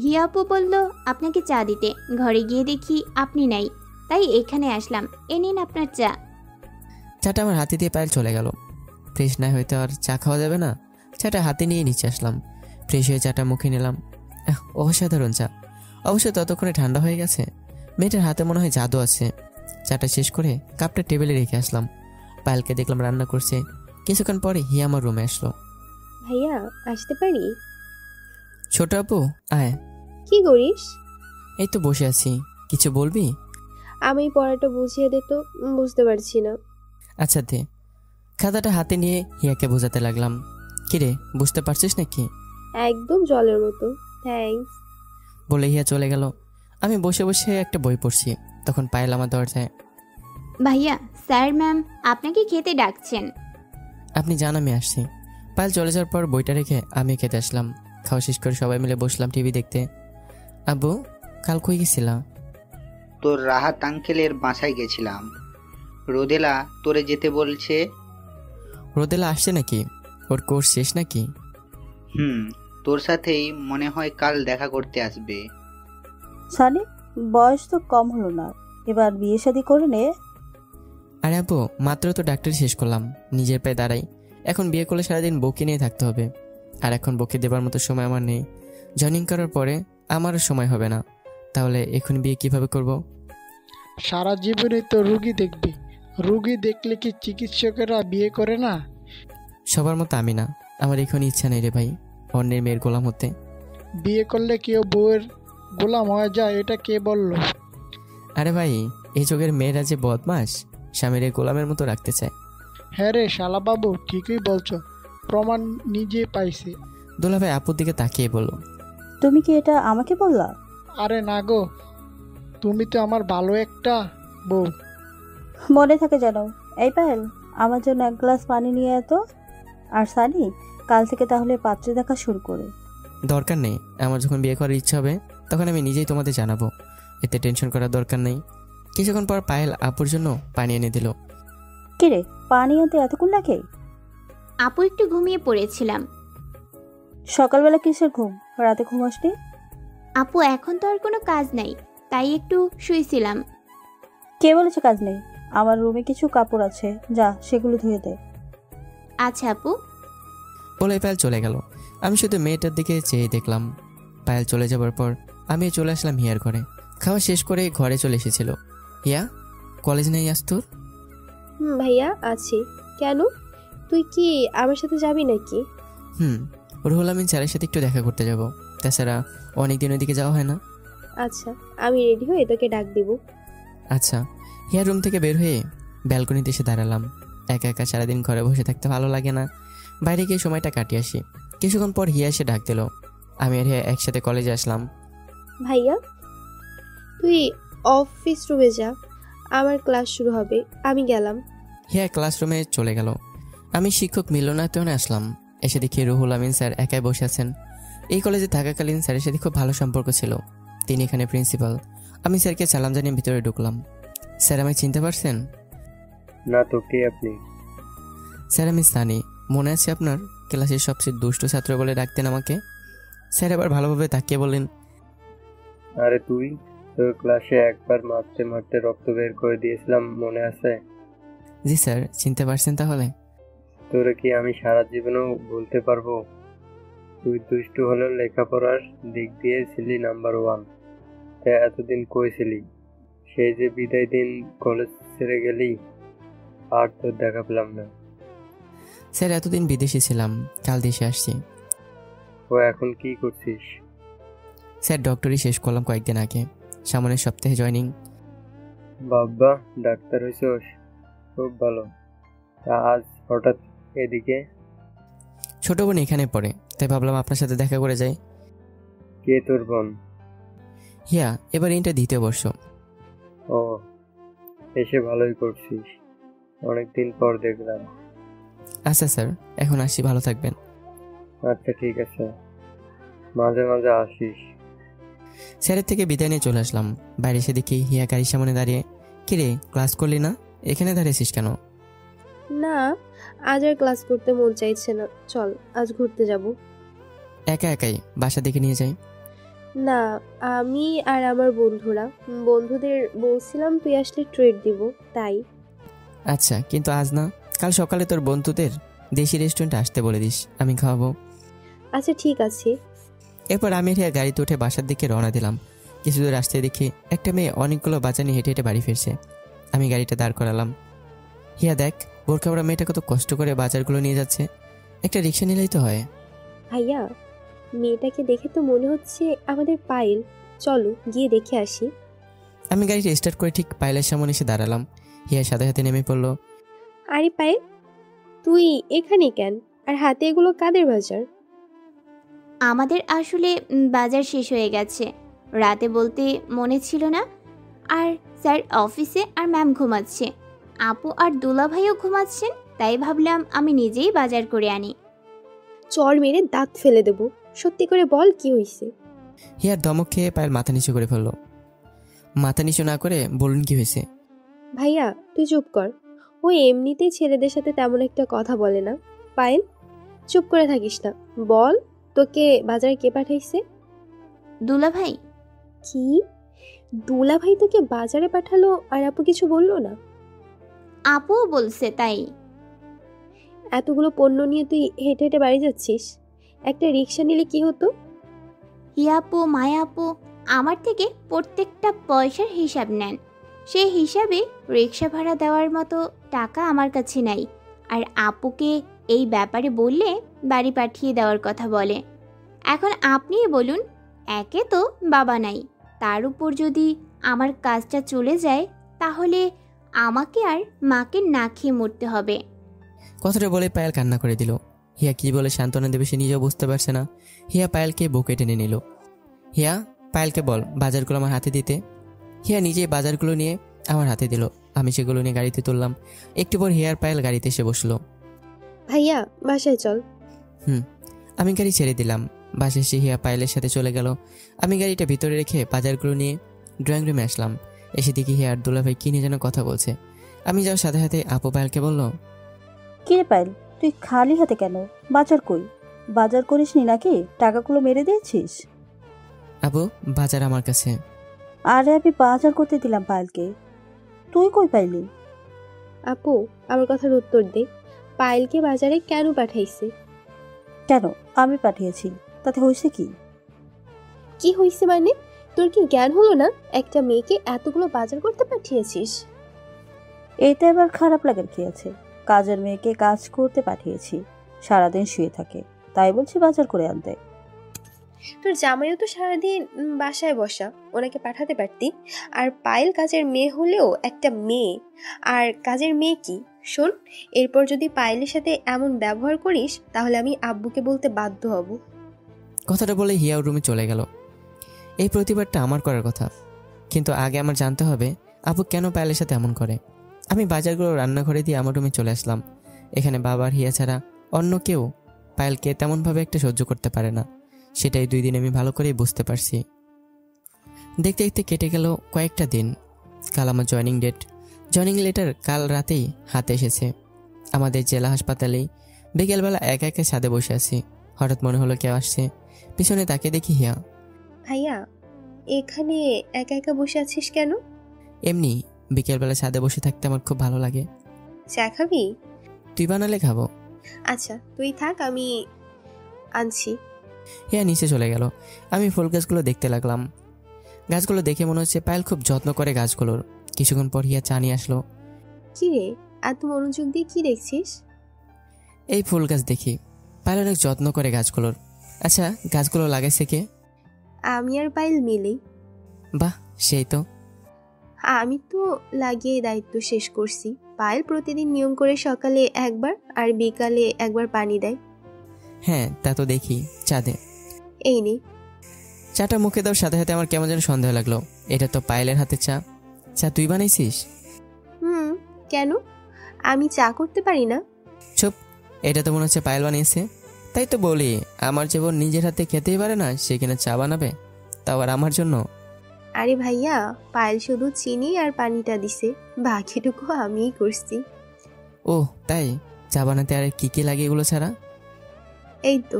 হিয়া আপু বলল আপনাকে চা দিতে। ঘরে গিয়ে দেখি আপনি নাই, তাই এখানে আসলাম। এ নিন আপনার চা। চাটা আমার হাতে দিয়ে পায়েল চলে গেল। ফ্রেশ না হয়তো আর চা খাওয়া যাবে না। চাটা হাতে নিয়ে নিচে আসলাম। ফ্রেশ হয়ে চাটা মুখে নিলাম। অসাধারণ চা। অবশ্য ততক্ষণে ঠান্ডা হয়ে গেছে। মেয়েটার হাতে মনে হয় জাদু আছে। চাটা শেষ করে কাপটা টেবিলে রেখে আসলাম। পায়েলকে দেখলাম রান্না করছে। কিছুক্ষণ পরে হিয়া আমার রুমে আসলো। ভাইয়া আসতে পারি? ছোট আপু আয়। কি করিস? এই তো বসে আছি। কিছু বলবি? আমি পড়াটা বুঝিয়ে দে তো, বুঝতে পারছি না। আচ্ছা দে। খাতাটা হাতে নিয়ে হিয়াকে বোঝাতে লাগলাম। কিরে, বুঝতে পারছিস নাকি? একদম জলের মতো, থ্যাঙ্কস। বলে হিয়া চলে গেল। আমি বসে বসে একটা বই পড়ছি। তখন পায়েল আমার দরজায়। ভাইয়া, স্যার ম্যাম আপনাকে খেতে ডাকছেন। আপনি জান আমি আসছি। পায়েল চলে যাওয়ার পর বইটা রেখে আমি খেতে আসলাম। খাওয়া শেষ করে সবাই মিলে বসলাম টিভি দেখতে। আব্বু, কাল কই গেছিলাম? তোর রাহাত আঙ্কেলের বাসায় গেছিলাম। রোদেলা তোরে যেতে বলছে। রোদেলা আসছে নাকি? ওর কোর্স শেষ নাকি? তোর সাথেই মনে হয় কাল দেখা করতে আসবে। সানি, বয়স তো কম হলো না, এবার বিয়ে শাদী করে নে। আরে আব্বু, মাত্র তো ডাক্তারি শেষ করলাম, নিজের পায়ে দাঁড়াই। এখন বিয়ে করলে সারাদিন বউকে নিয়ে থাকতে হবে। আর এখন বউকে দেবার মতো সময় আমার নেই। জয়েনিং করার পরে আমারও সময় হবে না। তাহলে এখন বিয়ে কিভাবে করব? সারা জীবনে তো রুগী দেখবি, রুগী দেখলে কি চিকিৎসকেরা বিয়ে করে না? সবার মতো আমি না। আমার এখন ইচ্ছা নেই রে ভাই, অন্যের মেয়ের গোলাম হতে। বিয়ে করলে কেউ বউয়ের গোলাম হয়ে যায়, এটা কে বললো? আরে ভাই, এই যুগের মেয়েরা যে বদমাস, স্বামীর গোলামের মতো রাখতে চায়। হ্যাঁ রে শালা বাবু, ঠিকই বলছো, প্রমাণ নিজে পাইছে। দোলা ভাই আপুর দিকে তাকিয়ে বলল, তুমি কি এটা আমাকে বললা? আরে না গো, তুমি তো আমার ভালো একটা বউ। মনে থাকে জানো। এই পায়েল, আমার জন্য এক গ্লাস পানি নিয়ে এত। আর সানি, কাল থেকে তাহলে পাত্র দেখা শুরু করে। দরকার নেই। আমার যখন বিয়ে করার ইচ্ছা হবে তখন আমি নিজেই তোমাদের জানাবো। এতে টেনশন করার দরকার নেই। কিছুক্ষণ পর পায়েল আপুর জন্য পানি এনে দিল। কিরে, পানি আনতে এতক্ষণ লাগে? আপু একটু ঘুমিয়ে পড়েছিলাম। সকালবেলা কিসের ঘুম? রাতে ঘুম আসনি? আপু এখন তো আর কোনো কাজ নাই, তাই একটু শুয়েছিলাম। কে বলেছে কাজ নেই? আমার রুমে কিছু কাপড় আছে, যা সেগুলো ধুয়ে দে। আচ্ছা আপু। বলে পায়েল চলে গেল। আমি শুধু মেয়েটার দিকে চেয়ে দেখলাম। পায়েল চলে যাবার পর আমি চলে আসলাম হিয়ার ঘরে। খাওয়া শেষ করে ঘরে চলে এসেছিল। হিয়া, কলেজ নেই আজ তোর? ভাইয়া আছি। কেন, তুই কি আমার সাথে যাবি নাকি? রুহুল আমিন স্যারের সাথে একটু দেখা করতে যাব। তাছাড়া অনেকদিন ওইদিকে যাওয়া হয় না। আচ্ছা, আমি রেডি হয়ে তোকে ডাক দিব। আচ্ছা। হিয়ার রুম থেকে বের হয়ে ব্যালকনিতে এসে দাঁড়ালাম। একা একা সারাদিন ঘরে বসে থাকতে ভালো লাগে না, বাইরে গিয়ে সময়টা কাটিয়ে আসি। কিছুক্ষণ পর হিয়া এসে ডাক দিল। আমি আর হিয়া একসাথে কলেজে আসলাম। ভাইয়া, তুই অফিস রুমে যা, আমার ক্লাস শুরু হবে, আমি গেলাম। হিয়া ক্লাসরুমে চলে গেল। আমি শিক্ষক মিলনায়তনে আসলাম। এসে দেখি রুহুল আমিন স্যার একাই বসে আছেন। এই কলেজে থাকাকালীন স্যারের সাথে খুব ভালো সম্পর্ক ছিল। তিনি এখানে প্রিন্সিপাল। আমি স্যারকে সালাম জানিয়ে ভিতরে ঢুকলাম। স্যার, আমায় চিনতে পারছেন? না তো, কে আপনি? স্যার, আমি সানি। মনে আছে আপনার? ক্লাসের সবচেয়ে দুষ্ট ছাত্র বলে ডাকতেন আমাকে। স্যার এবার ভালোভাবে তাকিয়ে বললেন, আরে তুই, তোর ক্লাসে একবার মারতে মারতে রক্ত বের করে দিয়েছিলাম, মনে আছে? জি স্যার, চিনতে পারছেন তাহলে? তোরে কি আমি সারা জীবনও ভুলতে পারবো? তুই দুষ্টু হলেও লেখাপড়ার দিক দিয়ে ছিলি নাম্বার 1। তা এতদিন কই ছিলি? সেই যে বিদায় দিন কলেজ ছেড়ে গেলি, আর তোর দেখা পেলাম না। স্যার, এতদিন বিদেশে ছিলাম, কাল দেশে আসছি। ও এখন কি করছিস? স্যার, ডক্টরি শেষ করলাম কয়েকদিন আগে, সামনের সপ্তাহে জয়েনিং। বাবা, ডাক্তার হইছস, খুব ভালো। তা আজ হঠাৎ এদিকে? ছোট বোন এখানে পড়ে, তাই ভাবলাম আপনার সাথে দেখা করে যাই। কে তোর বোন? হিয়া এবার ইন্টার দ্বিতীয় বর্ষ। ও, এসে ভালোই করছিস, অনেকদিন পর দেখলাম। আচ্ছা স্যার, এখন আসি, ভালো থাকবেন। আচ্ছা ঠিক আছে, মাঝে মাঝে আসিস। স্যারের থেকে বিদায় নিয়ে চলে আসলাম। বাইরে এসে দেখি হিয়া গাড়ির সামনে দাঁড়িয়ে। কিরে, ক্লাস করলি না? এখানে দাঁড়িয়েছিস কেন? না, আজ আর ক্লাস করতে মন চাইছে না, চল আজ ঘুরতে যাব। একা একাই বাসা দেখে নিয়ে যাই। না, আমি আর আমার বন্ধুদের বলছিলাম তুই আসলে ট্রিট দিব, তাই। আচ্ছা, কিন্তু আজ না, কাল সকালে তোর বন্ধুদের দেশি রেস্টুরেন্টে আসতে বলে দিস, আমি খাওয়াবো। আচ্ছা ঠিক আছে। এরপর আমি হিয়া গাড়িতে উঠে বাসার দিকে রওনা দিলাম। কিছু দূর আসতে দেখি একটা মেয়ে অনেকগুলো বাজার নিয়ে হেঁটে হেঁটে বাড়ি ফিরছে। আমি গাড়িটা দাঁড় করালাম। হিয়া দেখ, বোরকা পরা মেয়েটা কত কষ্ট করে বাজারগুলো নিয়ে যাচ্ছে। একটা রিক্সা নিলেই তো হয়। ভাইয়া, মেয়েটাকে দেখে তো মনে হচ্ছে আমাদের পায়েল, চলো গিয়ে দেখে আসি। আমি গাড়িটা স্টার্ট করে ঠিক পায়েলের সামনে এসে দাঁড়ালাম। হিয়া সাথে সাথে নেমে পড়লো। আরে পায়েল, তুই এখানে কেন? আর হাতে এগুলো কাদের বাজার? আমাদের আসলে বাজার শেষ হয়ে গেছে, রাতে বলতে মনে ছিল না। আর স্যার অফিসে আর ম্যাম ঘুমাচ্ছে, আপু আর দুলা ভাইও ঘুমাচ্ছেন, তাই ভাবলাম আমি নিজেই বাজার করে আনি। চর মেরে দাঁত ফেলে দেব, সত্যি করে বল কি হয়েছে? হিয়ার ধমক খেয়ে পায়েল মাথা নিচু করে ফেললো। মাথা নিচু না করে বলুন কি হয়েছে। ভাইয়া তুই চুপ কর, ও এমনিতেই ছেলেদের সাথে তেমন একটা কথা বলে না। পায়েল, চুপ করে থাকিস না, বল তোকে বাজারে কে পাঠাইছে? দুলা ভাই। কি? দুলা ভাই তোকে বাজারে পাঠালো আর আপু কিছু বললো না? আপুও বলছে তাই। এতগুলো পণ্য নিয়ে তুই হেঁটে হেঁটে বাড়ি যাচ্ছিস, একটা রিক্সা নিলে কি হতো? হিয়াপু মায়াপু আমার থেকে প্রত্যেকটা পয়সার হিসাব নেন, সেই হিসাবে রিক্সা ভাড়া দেওয়ার মতো টাকা আমার কাছে নাই। আর আপুকে এই ব্যাপারে বললে বাড়ি পাঠিয়ে দেওয়ার কথা বলে। এখন আপনিই বলুন, একে তো বাবা নাই, তার উপর যদি আমার কাজটা চলে যায় তাহলে আমাকে আর মাকে না খেয়ে মরতে হবে। কথাটা বলে পায়েল কান্না করে দিল। হিয়া কি বলে সান্ত্বনা দেবে সে নিজেও বুঝতে পারছে না। হিয়া পায়েলকে বুকে টেনে নিল। হিয়া, পায়েলকে বল বাজারগুলো আমার হাতে দিতে। হিয়া নিজেই বাজারগুলো নিয়ে আমার হাতে দিল। আমি সেগুলো নিয়ে গাড়িতে তুললাম। একটু পর হিয়ার পায়েল গাড়িতে এসে বসলো। ভাইয়া বাসায় চল। আমি গাড়ি ছেড়ে দিলাম। বাসে এসে হিয়া পায়েলের সাথে চলে গেল। আমি গাড়িটা ভিতরে রেখে বাজারগুলো নিয়ে ড্রয়িং রুমে আসলাম। এসে দেখি হিয়া আর দুলাভাই কি নিয়ে যেন কথা বলছে। আমি যাওয়ার সাথে সাথে আপু পায়েলকে বলল, কি রে পায়েল, তুই খালি হাতে কেন? বাজার কই? বাজার করিসনি নাকি? টাকাগুলো মেরে দিয়েছিস? আপু, বাজার আমার কাছে। আরে আমি বাজার করতে দিলাম পায়েলকে, তুই কই পাইলি? আপু আমার কথার উত্তর দে, পায়েলকে বাজারে কেন পাঠাইছে? কেন, আমি পাঠিয়েছি, তাতে হয়েছে কি? কি হয়েছে মানে? তোর কি জ্ঞান হলো না? একটা মেয়েকে এতগুলো বাজার করতে পাঠিয়েছিস? এইটা এবার খারাপ লাগার কি আছে? কাজের মেয়েকে কাজ করতে পাঠিয়েছি, সারাদিন শুয়ে থাকে, তাই বলছি বাজার করে আনতে। তোর জামাইও তো সারাদিন বাসায় বসা, ওনাকে পাঠাতে পারতি। আর পায়েল কাজের মেয়ে হলেও একটা মেয়ে, আর কাজের মেয়ে কি? শোন, এরপর যদি পায়েলের সাথে এমন ব্যবহার করিস তাহলে আমি আব্বুকে বলতে বাধ্য হব। কথাটা বলে হিয়া রুমে চলে গেল। এই প্রতিবাদটা আমার করার কথা, কিন্তু আগে আমার জানতে হবে আপু কেন পায়েলের সাথে এমন করে। আমি বাজারগুলো রান্নাঘরে দিয়ে আমার রুমে চলে আসলাম। এখানে বাবার হিয়া ছাড়া অন্য কেউ পায়েলকে তেমনভাবে একটা সহ্য করতে পারে না। সেটাই 2 দিন আমি ভালো করেই বুঝতে পারছি। দেখতে দেখতে কেটে গেল কয়েকটা দিন। কাল আমার জয়েনিং ডেট। জয়েনিং লেটার কাল রাতেই হাতে এসেছে। আমাদের জেলা হাসপাতালেই বিকেলবেলা একা একা ছাদে বসে আছি। হঠাৎ মনে হলো কেউ আসছে। পিছনে তাকে দেখি হিয়া। ভাইয়া, এখানে একা একা বসে আছিস কেন? এমনি, বিকেলবেলা ছাদে বসে থাকতে আমার খুব ভালো লাগে। চা খাবি? তুই বানালে খাবো। আচ্ছা তুই থাক, আমি আনছি। হিয়া নিচে চলে গেল। আমি ফুল গাছগুলো দেখতে লাগলাম। গাছগুলো দেখে মনে হচ্ছে পায়েল খুব যত্ন করে গাছগুলোর। কিছুক্ষণ পর হিয়া চা নিয়ে আসলো। কি রে, এত মনোযোগ দিয়ে কি দেখছিস? এই ফুল গাছ দেখি। পায়েল অনেক যত্ন করে গাছগুলোর। আচ্ছা, গাছগুলো লাগাইছে কে? আমি আর পায়েল মিলেই। বাহ, সেই তো। আমি তো লাগিয়ে দায়িত্ব শেষ করছি। পায়েল প্রতিদিন নিয়ম করে সকালে একবার আর বিকালে একবার পানি দেয়। হ্যাঁ তা তো দেখি, চা দে। এই নে। চাটা মুখে দেওয়ার সাথে সাথে আমার কেমন যেন সন্দেহ লাগলো। এটা তো পায়েলের হাতে চা। চা তুই বানাইছিস? কেন? আমি চা করতে পারি না? চুপ, এটা তো মনে হচ্ছে পায়েল বানিয়েছে। তাই তো বলি, আমার যে বোন নিজের হাতে খেতেই পারে না, সে কিনা চা বানাবে, তাও আর আমার জন্য। আরে ভাইয়া, পায়েল শুধু চিনি আর পানিটা দিছে, বাকিটুকু আমিই করছি। ও তাই? চা বানাতে আর কি কি লাগে এগুলো ছাড়া? এই তো।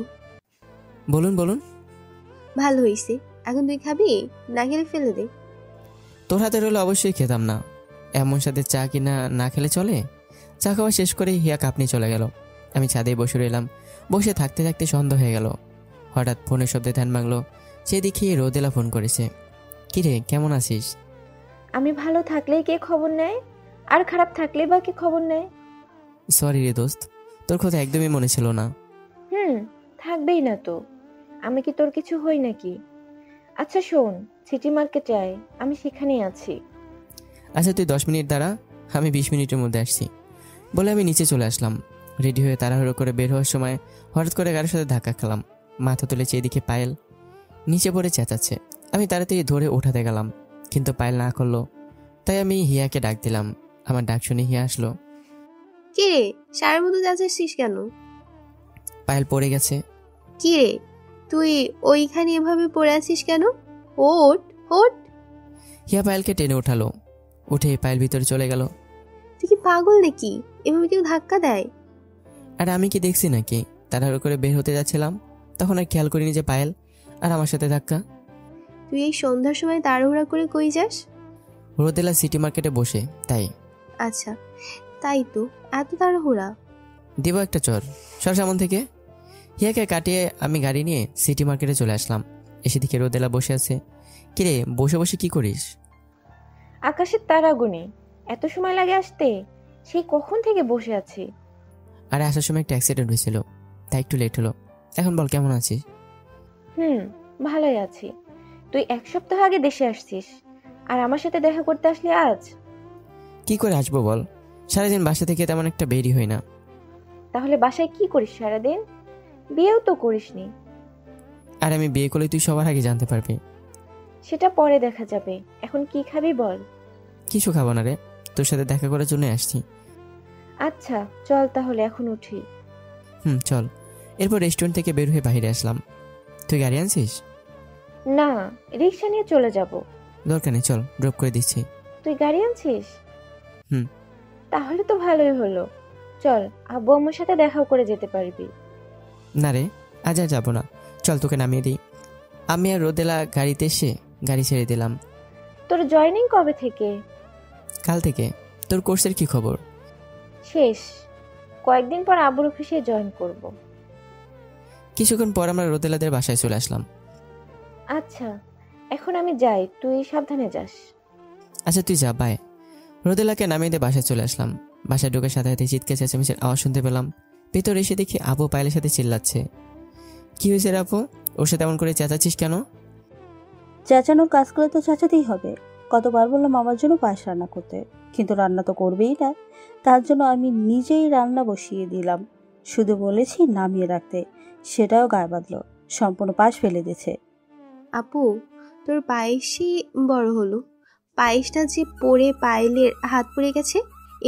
বলুন বলুন। ভালো হইছে। এখন তুই খাবি? না খেলে ফেলে দে। তোর হাতে রইলে অবশ্যই খেতাম না। এমন সাথে চা কিনা না খেলে চলে? চা খাওয়া শেষ করে হিয়া কাপ নিয়ে চলে গেল। আমি ছাদে বসে রইলাম। বসে থাকতে থাকতে সন্ধ্যা হয়ে গেল। হঠাৎ ফোনের শব্দে ধ্যান ভাঙলো। সে দেখি রোদেলা ফোন করেছে। কিরে, কেমন আছিস? আমি ভালো থাকলেই কে খবর নেয়, আর খারাপ থাকলেই বা কে খবর নেয়? সরি রে দোস্ত, তোর কথা একদমই মনে ছিল না। থাকবেই না তো। আমি কি তোর কিছু হই নাকি? আচ্ছা শোন, সিটি মার্কেটে আয়, আমি সেখানেই আছি। আচ্ছা তুই 10 মিনিট দাঁড়া, আমি 20 মিনিটের মধ্যে আসছি বলে আমি নিচে চলে আসলাম। রেডি হয়ে তাড়াহুড়ো করে বের হওয়ার সময় হঠাৎ করে গাড়ির সাথে ধাক্কা খেলাম। মাথা তুলে চেয়ে পায়েল নিচে পড়ে চেঁচাচ্ছে। আমি তাড়াতাড়ি ধরে উঠাতে গেলাম, কিন্তু পায়েল না করলো। তাই আমি হিয়াকে ডাক দিলাম। আমার ডাক শুনে হিয়া আসলো। কি রে, সারের মতো যাচ্ছিস কেন? পায়েল পড়ে গেছে। কি রে, তুই ওইখানে এভাবে পড়ে আছিস কেন? ওঠ ওঠ। হিয়া পায়েলকে টেনে উঠালো। উঠে পায়েল ভিতরে চলে গেল। তুই কি পাগল নাকি? এভাবে কেউ ধাক্কা দেয়? আর আমি কি দেখছি নাকি? তাড়াহুড়ো করে বের হতে যাচ্ছিলাম, তখন আর খেয়াল করিনি যে পায়েল আর আমার সাথে ধাক্কা। তুই এই সন্ধ্যার সময় তাড়াহুড়া করে কই যাস? রোদেলা সিটি মার্কেটে বসে, তাই। আচ্ছা, তাই তো, এত তাড়াহুড়া? দিব একটা চর, সর সামন থেকে। হিয়াকে কাটিয়ে আমি গাড়ি নিয়ে সিটি মার্কেটে চলে আসলাম। এসে দিকে রোদেলা বসে আছে। কিরে, বসে বসে কি করিস? আকাশের তারা গুনে, এত সময় লাগে আসতে? সেই কখন থেকে বসে আছি। আরে আসার সময় একটা অ্যাক্সিডেন্ট হয়েছিল, তাই একটু লেট হলো। এখন বল, কেমন আছিস? ভালোই আছি। তুই 1 সপ্তাহ আগে দেশে আসছিস, আর আমার সাথে দেখা করতে আসলি আজ? কি করে আসবো বল, সারাদিন বাসা থেকে তেমন একটা বেরি হই না। তাহলে বাসায় কি করিস সারাদিন? বিয়েও তো করিসনি। আর আমি বিয়ে করলে তুই সবার আগে জানতে পারবি। সেটা পরে দেখা যাবে, এখন কি খাবি বল? কিছু খাবো না রে, তোর সাথে দেখা করার জন্য আসছি। আচ্ছা চল তাহলে এখন উঠি। চল। এরপর রেস্টুরেন্ট থেকে বের হয়ে বাইরে আসলাম। তুই গাড়ি আনছিস? না, রিক্সা নিয়ে চলে যাব। দরকার নেই, চল ড্রপ করে দিচ্ছি। তুই গাড়ি আনছিস? হুম। তাহলে তো ভালোই হলো। চল, আব্বু আম্মুর সাথে দেখাও করে যেতে পারবি। না রে, আজ আর যাবো না, চল তোকে নামিয়ে দিই। আমি আর রোদেলা গাড়িতে এসে গাড়ি ছেড়ে দিলাম। তোর জয়েনিং কবে থেকে? কাল থেকে। তোর কোর্সের কি খবর? শেষ, কয়েকদিন পর আব্বুর অফিসে জয়েন করব। কিছুক্ষণ পর আমরা রোদেলাদের বাসায় চলে আসলাম। আচ্ছা, এখন আমি যাই, তুই সাবধানে যাস। আচ্ছা তুই যা, বাই। রোদেলাকে নামিয়ে দিয়ে বাসায় চলে আসলাম। বাসায় ঢোকার সাথে সাথে চিৎকার চেঁচামেচির আওয়াজ শুনতে পেলাম। ভেতরে এসে দেখি আপু পায়েলের সাথে চিল্লাচ্ছে। কি হয়েছে রে আপু, ওর সাথে এমন করে চেঁচাচ্ছিস কেন? চেঁচানোর কাজ করে তো চেঁচাতেই হবে। কতবার বললাম আমার জন্য পায়েস রান্না করতে, কিন্তু রান্না তো করবেই না। তার জন্য আমি নিজেই রান্না বসিয়ে দিলাম। শুধু বলেছি নামিয়ে রাখতে, সেটাও গায়ে বাঁধলো, সম্পূর্ণ পায়েস ফেলে দিয়েছে। আপু, তোর পায়েসই বড় হলো। পায়েসটা যে পড়ে পায়েলের হাত পড়ে গেছে,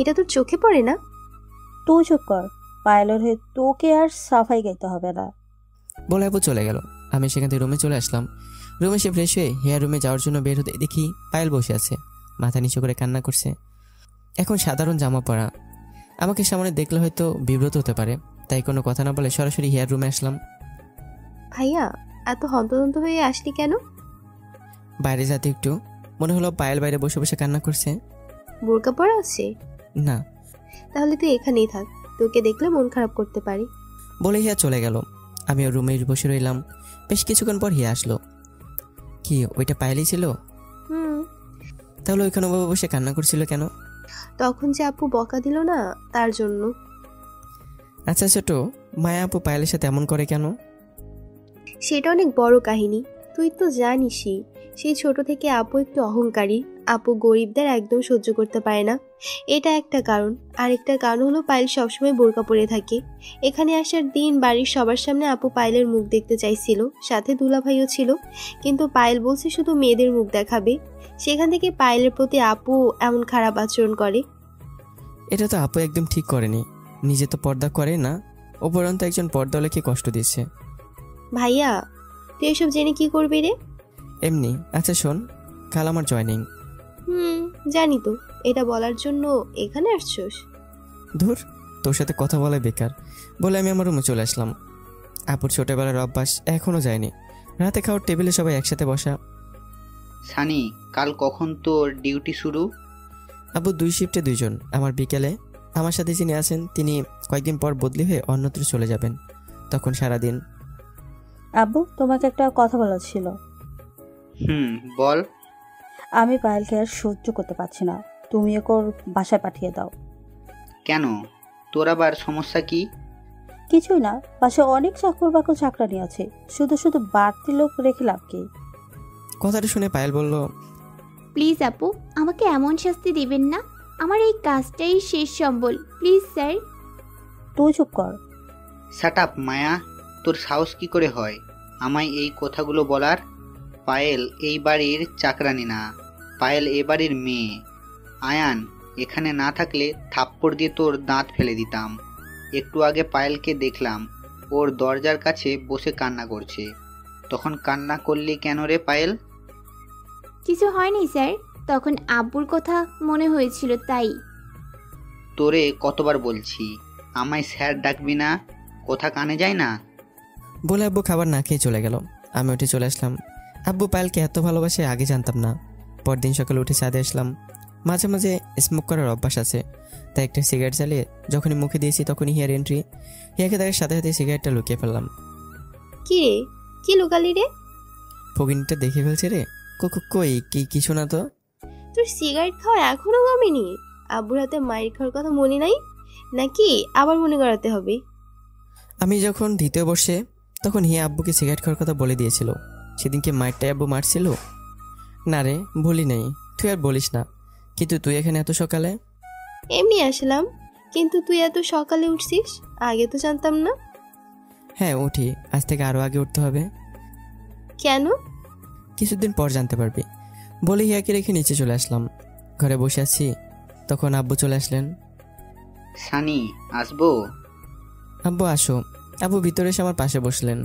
এটা তোর চোখে পড়ে না? তুই চুপ কর, পায়েলের হয়ে তোকে আর সাফাই গাইতে হবে না। বলে আপু চলে গেল। আমি সেখান থেকে রুমে চলে আসলাম। রুমে এসে ফ্রেশ হয়ে হেয়ার রুমে যাওয়ার জন্য বের হতে দেখি পায়েল বসে আছে, মাথা নিচু করে কান্না করছে। এখন সাধারণ জামা পরা, আমাকে সামনে দেখলে হয়তো বিব্রত হতে পারে, তাই কোনো কথা না বলে সরাসরি হেয়ার রুমে আসলাম। ভাইয়া, এত হন্তদন্ত হয়ে আসলি কেন? বাইরে যাতে একটু মনে হলো পায়েল বাইরে বসে বসে কান্না করছে। বোরকা পরা আছে? না। তাহলে তুই এখানেই থাক, তোকে দেখলে মন খারাপ করতে পারি। বলে হিয়া চলে গেল। আমি ওর রুমে বসে রইলাম। বেশ কিছুক্ষণ পর হিয়া আসলো। কি ওইটা পায়েলই ছিল? তাহলে ওইখানে বসে কান্না করছিল কেন? তখন যে আপু বকা দিল না, তার জন্য। আচ্ছা ছোট, মায়া আপু পায়েলের সাথে এমন করে কেন? সেটা অনেক বড় কাহিনী, তুই তো জানিসই। সেই ছোট থেকে আপু একটু অহংকারী। আপু গরিবদের একদম সহ্য করতে পারে না। এটা একটা কারণ। আরেকটা কারণ হলো পায়েল সবসময় বোরকা পরে থাকে। এখানে আসার দিন বাড়ির সবার সামনে আপু পায়েলের মুখ দেখতে চাইছিল, সাথে দুলাভাইও ছিল, কিন্তু পায়েল বলছে শুধু মেয়েদের মুখ দেখাবে। সেখান থেকে পায়েলের প্রতি আপু এমন খারাপ আচরণ করে। এটা তো আপু একদম ঠিক করেনি, নিজে তো পর্দা করে না, উপরন্ত একজন পর্দাওয়ালাকে কষ্ট দিচ্ছে। ভাইয়া তুই এসব জেনে কি করবি রে? এমনি। আচ্ছা শোন, কাল আমার জয়নিং। জানি তো, এটা বলার জন্য এখানে আসছোস? ধুর, তোর সাথে কথা বলা বেকার বলে আমি আমার রুমে চলে আসলাম। আপুর ছোটবেলার অভ্যাস এখনো যায়নি, রাতে খাওয়ার টেবিলে সবাই একসাথে বসা। সানি, কাল কখন তোর ডিউটি শুরু? আব্বু 2 শিফটে 2 জন। আমার বিকেলে আমার সাথে যিনি আছেন তিনি কয়েকদিন পর বদলি হয়ে অন্যত্র চলে যাবেন, তখন সারাদিন। আব্বু, তোমাকে একটা কথা বলার ছিল। বল। আমি পায়েলকে আর সহ্য করতে পারছি না, তুমি ওকে ওর বাসায় পাঠিয়ে দাও। কেন, তোর আবার সমস্যা কি? কিছুই না, বাসায় অনেক চাকর বাকর চাকরানি আছে, শুধু শুধু বাড়তি লোক রেখে লাভ কি? কথাটা শুনে পায়েল বলল, প্লিজ আপু, আমাকে এমন শাস্তি দিবেন না, আমার এই কাজটাই শেষ সম্বল, প্লিজ স্যার। তুই চুপ কর। শাট আপ মায়া, তোর সাহস কি করে হয় আমায় এই কথাগুলো বলার? পায়েল এই বাড়ির চাকরানি না, পায়েল এ বাড়ির মেয়ে। আয়ান এখানে না থাকলে থাপ্পড় দিয়ে তোর দাঁত ফেলে দিতাম। একটু আগে পায়েলকে দেখলাম, ওর দরজার কাছে বসে কান্না করছে। তখন কান্না করলি কেন রে পায়েল? কিছু হয়নি স্যার, তখন আব্বুর কথা মনে হয়েছিল তাই। তোরে কতবার বলছি আমায় স্যার ডাকবি না, কথা কানে যায় না? বলে আব্বু খাবার না খেয়ে চলে গেল। আমি উঠে চলে আসলাম। আব্বু পায়েলকে এত ভালোবাসে আগে জানতাম না। পরদিন সকালে উঠে ছাদে আসলাম। মাঝে মাঝে স্মোক করার অভ্যাস আছে, তাই একটা সিগারেট জ্বালিয়ে যখনই মুখে দিয়েছি তখনই হিয়ার এন্ট্রি। হিয়াকে দেখার সাথে সাথে সিগারেটটা লুকিয়ে ফেললাম। কি রে, কি লুকালি রে? ফকিনটা দেখে ফেলছে রে। কই কিছু না তো। তোর সিগারেট খাওয়া এখনো কমেনি? আব্বুর হাতে মাইর খাওয়ার কথা মনে নাই নাকি আবার মনে করাতে হবে? আমি যখন দ্বিতীয় বর্ষে তখন হিয়া আব্বুকে সিগারেট খাওয়ার কথা বলে দিয়েছিল। সেদিনকে মাইরটাই আব্বু মারছিল। না রে, ভুলি নাই, তুই আর বলিস না। কিন্তু তুই এখানে এত সকালে? এমনি আসলাম, কিন্তু তুই এত সকালে উঠছিস, আগে তো জানতাম না। হ্যাঁ উঠি, আজ থেকে আরো আগে উঠতে হবে। কেন? কিছুদিন পর জানতে পারবি। বলে হিয়াকে রেখে নিচে চলে আসলাম। ঘরে বসে আছি, তখন আব্বু চলে আসলেন। সানি, আসবো? আব্বু আসো। আব্বু ভিতরে এসে আমার পাশে বসলেন।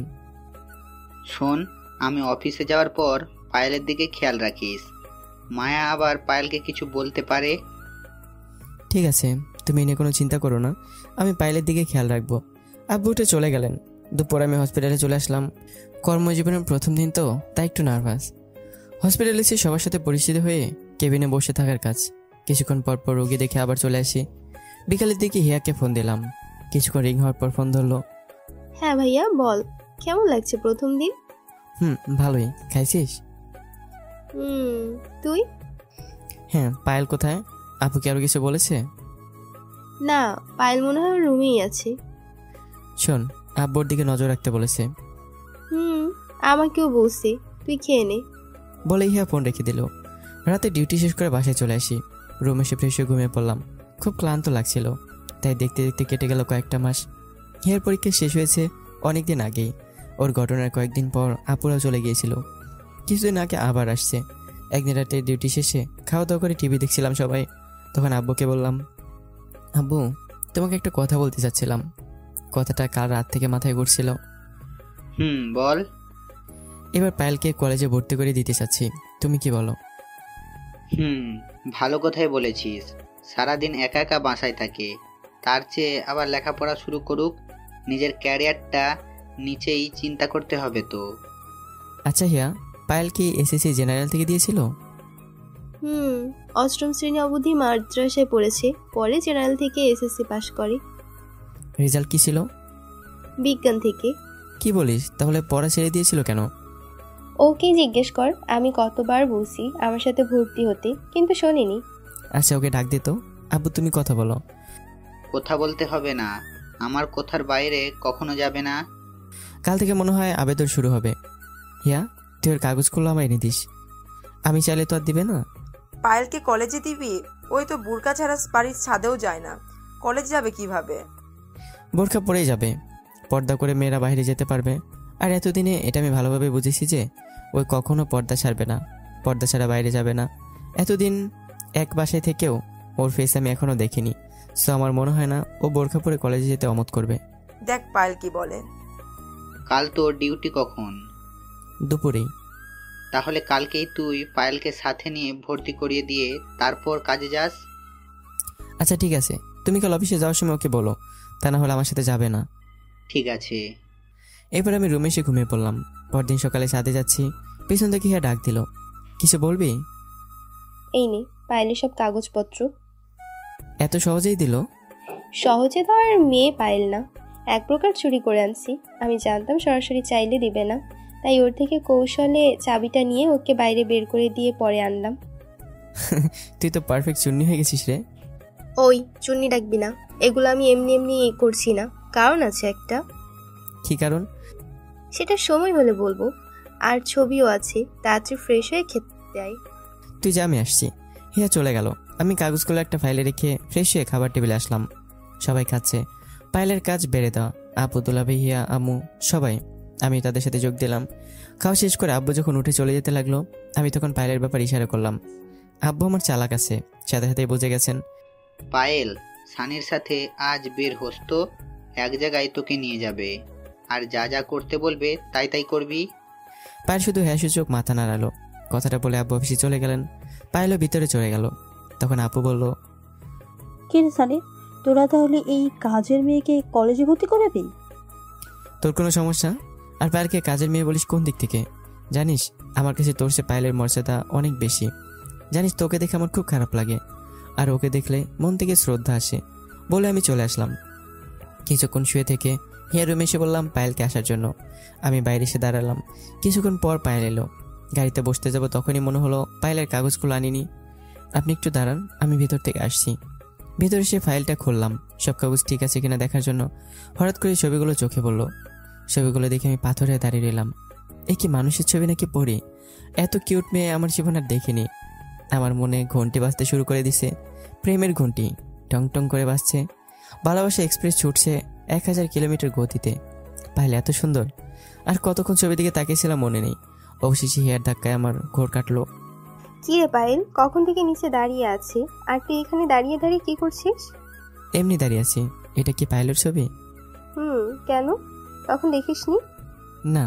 শোন, আমি অফিসে যাওয়ার পর পায়েলের দিকে খেয়াল রাখিস। মায়া আবার পায়েলকে কিছু বলতে পারে। ঠিক আছে, তুমি এনে কোনো চিন্তা করো না, আমি পায়েলের দিকে খেয়াল রাখবো। আব্বু উঠে চলে গেলেন। দুপুরে আমি হসপিটালে চলে আসলাম। কর্মজীবনের প্রথম দিন তো, তাই একটু নার্ভাস। হসপিটালে এসে সবার সাথে পরিচিত হয়ে কেবিনে বসে থাকার কাজ। কিছুক্ষণ পর পর রোগী দেখে আবার চলে আসি। বিকালের দিকে হিয়াকে ফোন দিলাম। কিছুক্ষণ রিং হওয়ার পর ফোন ধরলো। হ্যাঁ ভাইয়া বল, কেমন লাগছে প্রথম দিন? ভালোই। খাইছিস? তুই? হ্যাঁ। পায়েল কোথায়? আপু কি আরো কিছু বলেছে? না, পায়েল মনে হয় রুমেই আছে। শোন, আব্বুর দিকে নজর রাখতে বলেছে। আমাকেও বলছে, তুই খেয়ে নে। বলে হিয়া ফোন রেখে দিল। রাতে ডিউটি শেষ করে বাসায় চলে আসি। রুমে এসে ফ্রেশ হয়ে ঘুমিয়ে পড়লাম। খুব ক্লান্ত লাগছিল, তাই দেখতে দেখতে কেটে গেল কয়েকটা মাস। হিয়ার পরীক্ষা শেষ হয়েছে অনেকদিন আগেই। ওর ঘটনার কয়েকদিন পর আপুরাও চলে গিয়েছিল। কিছুদিন আগে আবার আসছে। একদিন রাতে ডিউটি শেষে খাওয়া দাওয়া করে টিভি দেখছিলাম সবাই। তখন আব্বুকে বললাম, আব্বু তোমাকে একটা কথা বলতে চাচ্ছিলাম। কথাটা কাল রাত থেকে মাথায় ঘুরছিল। বল। এবার পায়েলকে কলেজে ভর্তি করে দিতে চাচ্ছি, তুমি কি বলো? ভালো কথাই বলেছিস। সারাদিন একা একা বাসায় থাকে, তার চেয়ে আবার লেখাপড়া শুরু করুক। নিজের ক্যারিয়ারটা নিচেই চিন্তা করতে হবে তো। আচ্ছা হিয়া, পায়েল কি এসএসসি জেনারেল থেকে দিয়েছিল? অষ্টম শ্রেণী অবধি মাদ্রাসায় পড়েছে, পরে জেনারেল থেকে এসএসসি পাশ করে। রেজাল্ট কি ছিল? বিজ্ঞান থেকে। কি বলিস, তাহলে পড়া ছেড়ে দিয়েছিল কেন? ওকে জিজ্ঞেস কর, আমি কতবার বলছি আমার সাথে ভর্তি হতে, কিন্তু শোনেনি। আচ্ছা ওকে ডাক দে তো। আব্বু তুমি কথা বলো। কথা বলতে হবে না, আমার কথার বাইরে কখনো যাবে না। কাল থেকে মনে হয় আবেদন শুরু হবে। হিয়া, তুই ওর কাগজগুলো আমায় এনে দিস। আমি চাইলে তো আর দিবে না। পায়েলকে কলেজে দিবি? ওই তো বুরকা ছাড়া বাড়ির ছাদেও যায় না, কলেজ যাবে কিভাবে? বোরখা পরেই যাবে, পর্দা করে মেয়েরা বাইরে যেতে পারবে। আর এতদিনে এটা আমি ভালোভাবে বুঝেছি যে ওই কখনো পর্দা ছাড়বে না, পর্দা ছাড়া বাইরে যাবে না। এতদিন এক বাসায় থেকেও ওর ফেস আমি এখনো দেখিনি, সো আমার মনে হয় না ও বোরখা পরে কলেজে যেতে অমত করবে। দেখ পায়েল কি বলে। কাল তোর ডিউটি কখন? দুপুরেই। তাহলে কালকেই তুই পায়েলকে সাথে নিয়ে ভর্তি করিয়ে দিয়ে তারপর কাজে যাস। আচ্ছা ঠিক আছে, তুমি কাল অফিসে যাওয়ার সময় ওকে বলো, তা না হলে আমার সাথে যাবে না। ঠিক আছে। এরপর আমি রুমে এসে ঘুমিয়ে পড়লাম। পরদিন সকালে ছাদে যাচ্ছি, পিছন থেকে হিয়া ডাক দিল, কিছু বলবি? এই নে পায়েলের সব কাগজপত্র। এত সহজেই দিল? সহজে তো আর মেয়ে পায়েল না, এক প্রকার চুরি করে আনছি। আমি জানতাম সরাসরি চাইলে দিবে না, তাই ওর থেকে কৌশলে চাবিটা নিয়ে ওকে বাইরে বের করে দিয়ে পরে আনলাম। তুই তো পারফেক্ট চুন্নি হয়ে গেছিস রে। ওই চুন্নি ডাকবি না, এগুলো আমি এমনি এমনি করছি না, কারণ আছে একটা। কি কারণ? সেটা সময় হলে বলবো। আর ছবিও আছে, তাড়াতাড়ি ফ্রেশ হয়ে খেতে যাই। তুই যা, আমি আসছি। হিয়া চলে গেল। আমি কাগজগুলো একটা ফাইলে রেখে ফ্রেশ হয়ে খাবার টেবিলে আসলাম। সবাই খাচ্ছে। পায়েলের কাজ বেড়ে দেওয়া, আপু, দুলাভাই, হিয়া, আম্মু সবাই। আমি তাদের সাথে যোগ দিলাম। খাওয়া শেষ করে আব্বু যখন উঠে চলে যেতে লাগলো, আমি তখন পায়েলের ব্যাপার ইশারা করলাম। আব্বু আমার চালাক আছে, সাথে সাথেই বুঝে গেছেন। পায়েল, সানির সাথে আজ বের হোস তো, এক জায়গায় তোকে নিয়ে যাবে, আর যা যা করতে বলবে তাই তাই করবি। পায়েল শুধু হ্যাঁ সূচক মাথা নাড়ালো। কথাটা বলে আব্বু অফিসে চলে গেলেন। পায়েলও ভিতরে চলে গেল। তখন আপু বলল, কি রে সানি, তোরা তাহলে এই কাজের মেয়েকে কলেজে ভর্তি করাবি? তোর কোনো সমস্যা? আর পায়েলকে কাজের মেয়ে বলিস কোন দিক থেকে? জানিস আমার কাছে তোর সে পায়েলের মর্যাদা অনেক বেশি। জানিস তোকে দেখে আমার খুব খারাপ লাগে, আর ওকে দেখলে মন থেকে শ্রদ্ধা আসে বলে আমি চলে আসলাম। কিছুক্ষণ শুয়ে থেকে হিয়া রুমে এসে বললাম পায়েলকে আসার জন্য। আমি বাইরে এসে দাঁড়ালাম। কিছুক্ষণ পর পায়েল এলো। গাড়িতে বসতে যাব তখনই মনে হলো পায়েলের কাগজগুলো আনিনি। আপনি একটু দাঁড়ান, আমি ভেতর থেকে আসছি। ভেতরে এসে ফাইলটা খুললাম, সব কাগজ ঠিক আছে কিনা দেখার জন্য। হঠাৎ করে ছবিগুলো চোখে পড়লো। ছবিগুলো দেখে আমি পাথরে দাঁড়িয়ে রইলাম। এ কি মানুষের ছবি নাকি পড়ি? এত কিউট মেয়ে আমার জীবন আর দেখিনি। আমার মনে ঘন্টি বাজতে শুরু করে দিছে, প্রেমের ঘন্টি টং টং করে বাজছে। ভালোবাসা এক্সপ্রেস ছুটছে 1000 কিলোমিটার গতিতে। পায়েল এত সুন্দর। আর কতক্ষণ ছবির দিকে তাকিয়েছিলাম মনে নেই। অবশেষে হিয়ার ধাক্কায় আমার ঘোর কাটলো। কি রে পায়েল, কখন থেকে নিচে দাঁড়িয়ে আছি, আর তুই এখানে দাঁড়িয়ে দাঁড়িয়ে কি করছিস? এমনি দাঁড়িয়ে আছি। এটা কি পায়েলের ছবি? কেন, তখন দেখিসনি? না।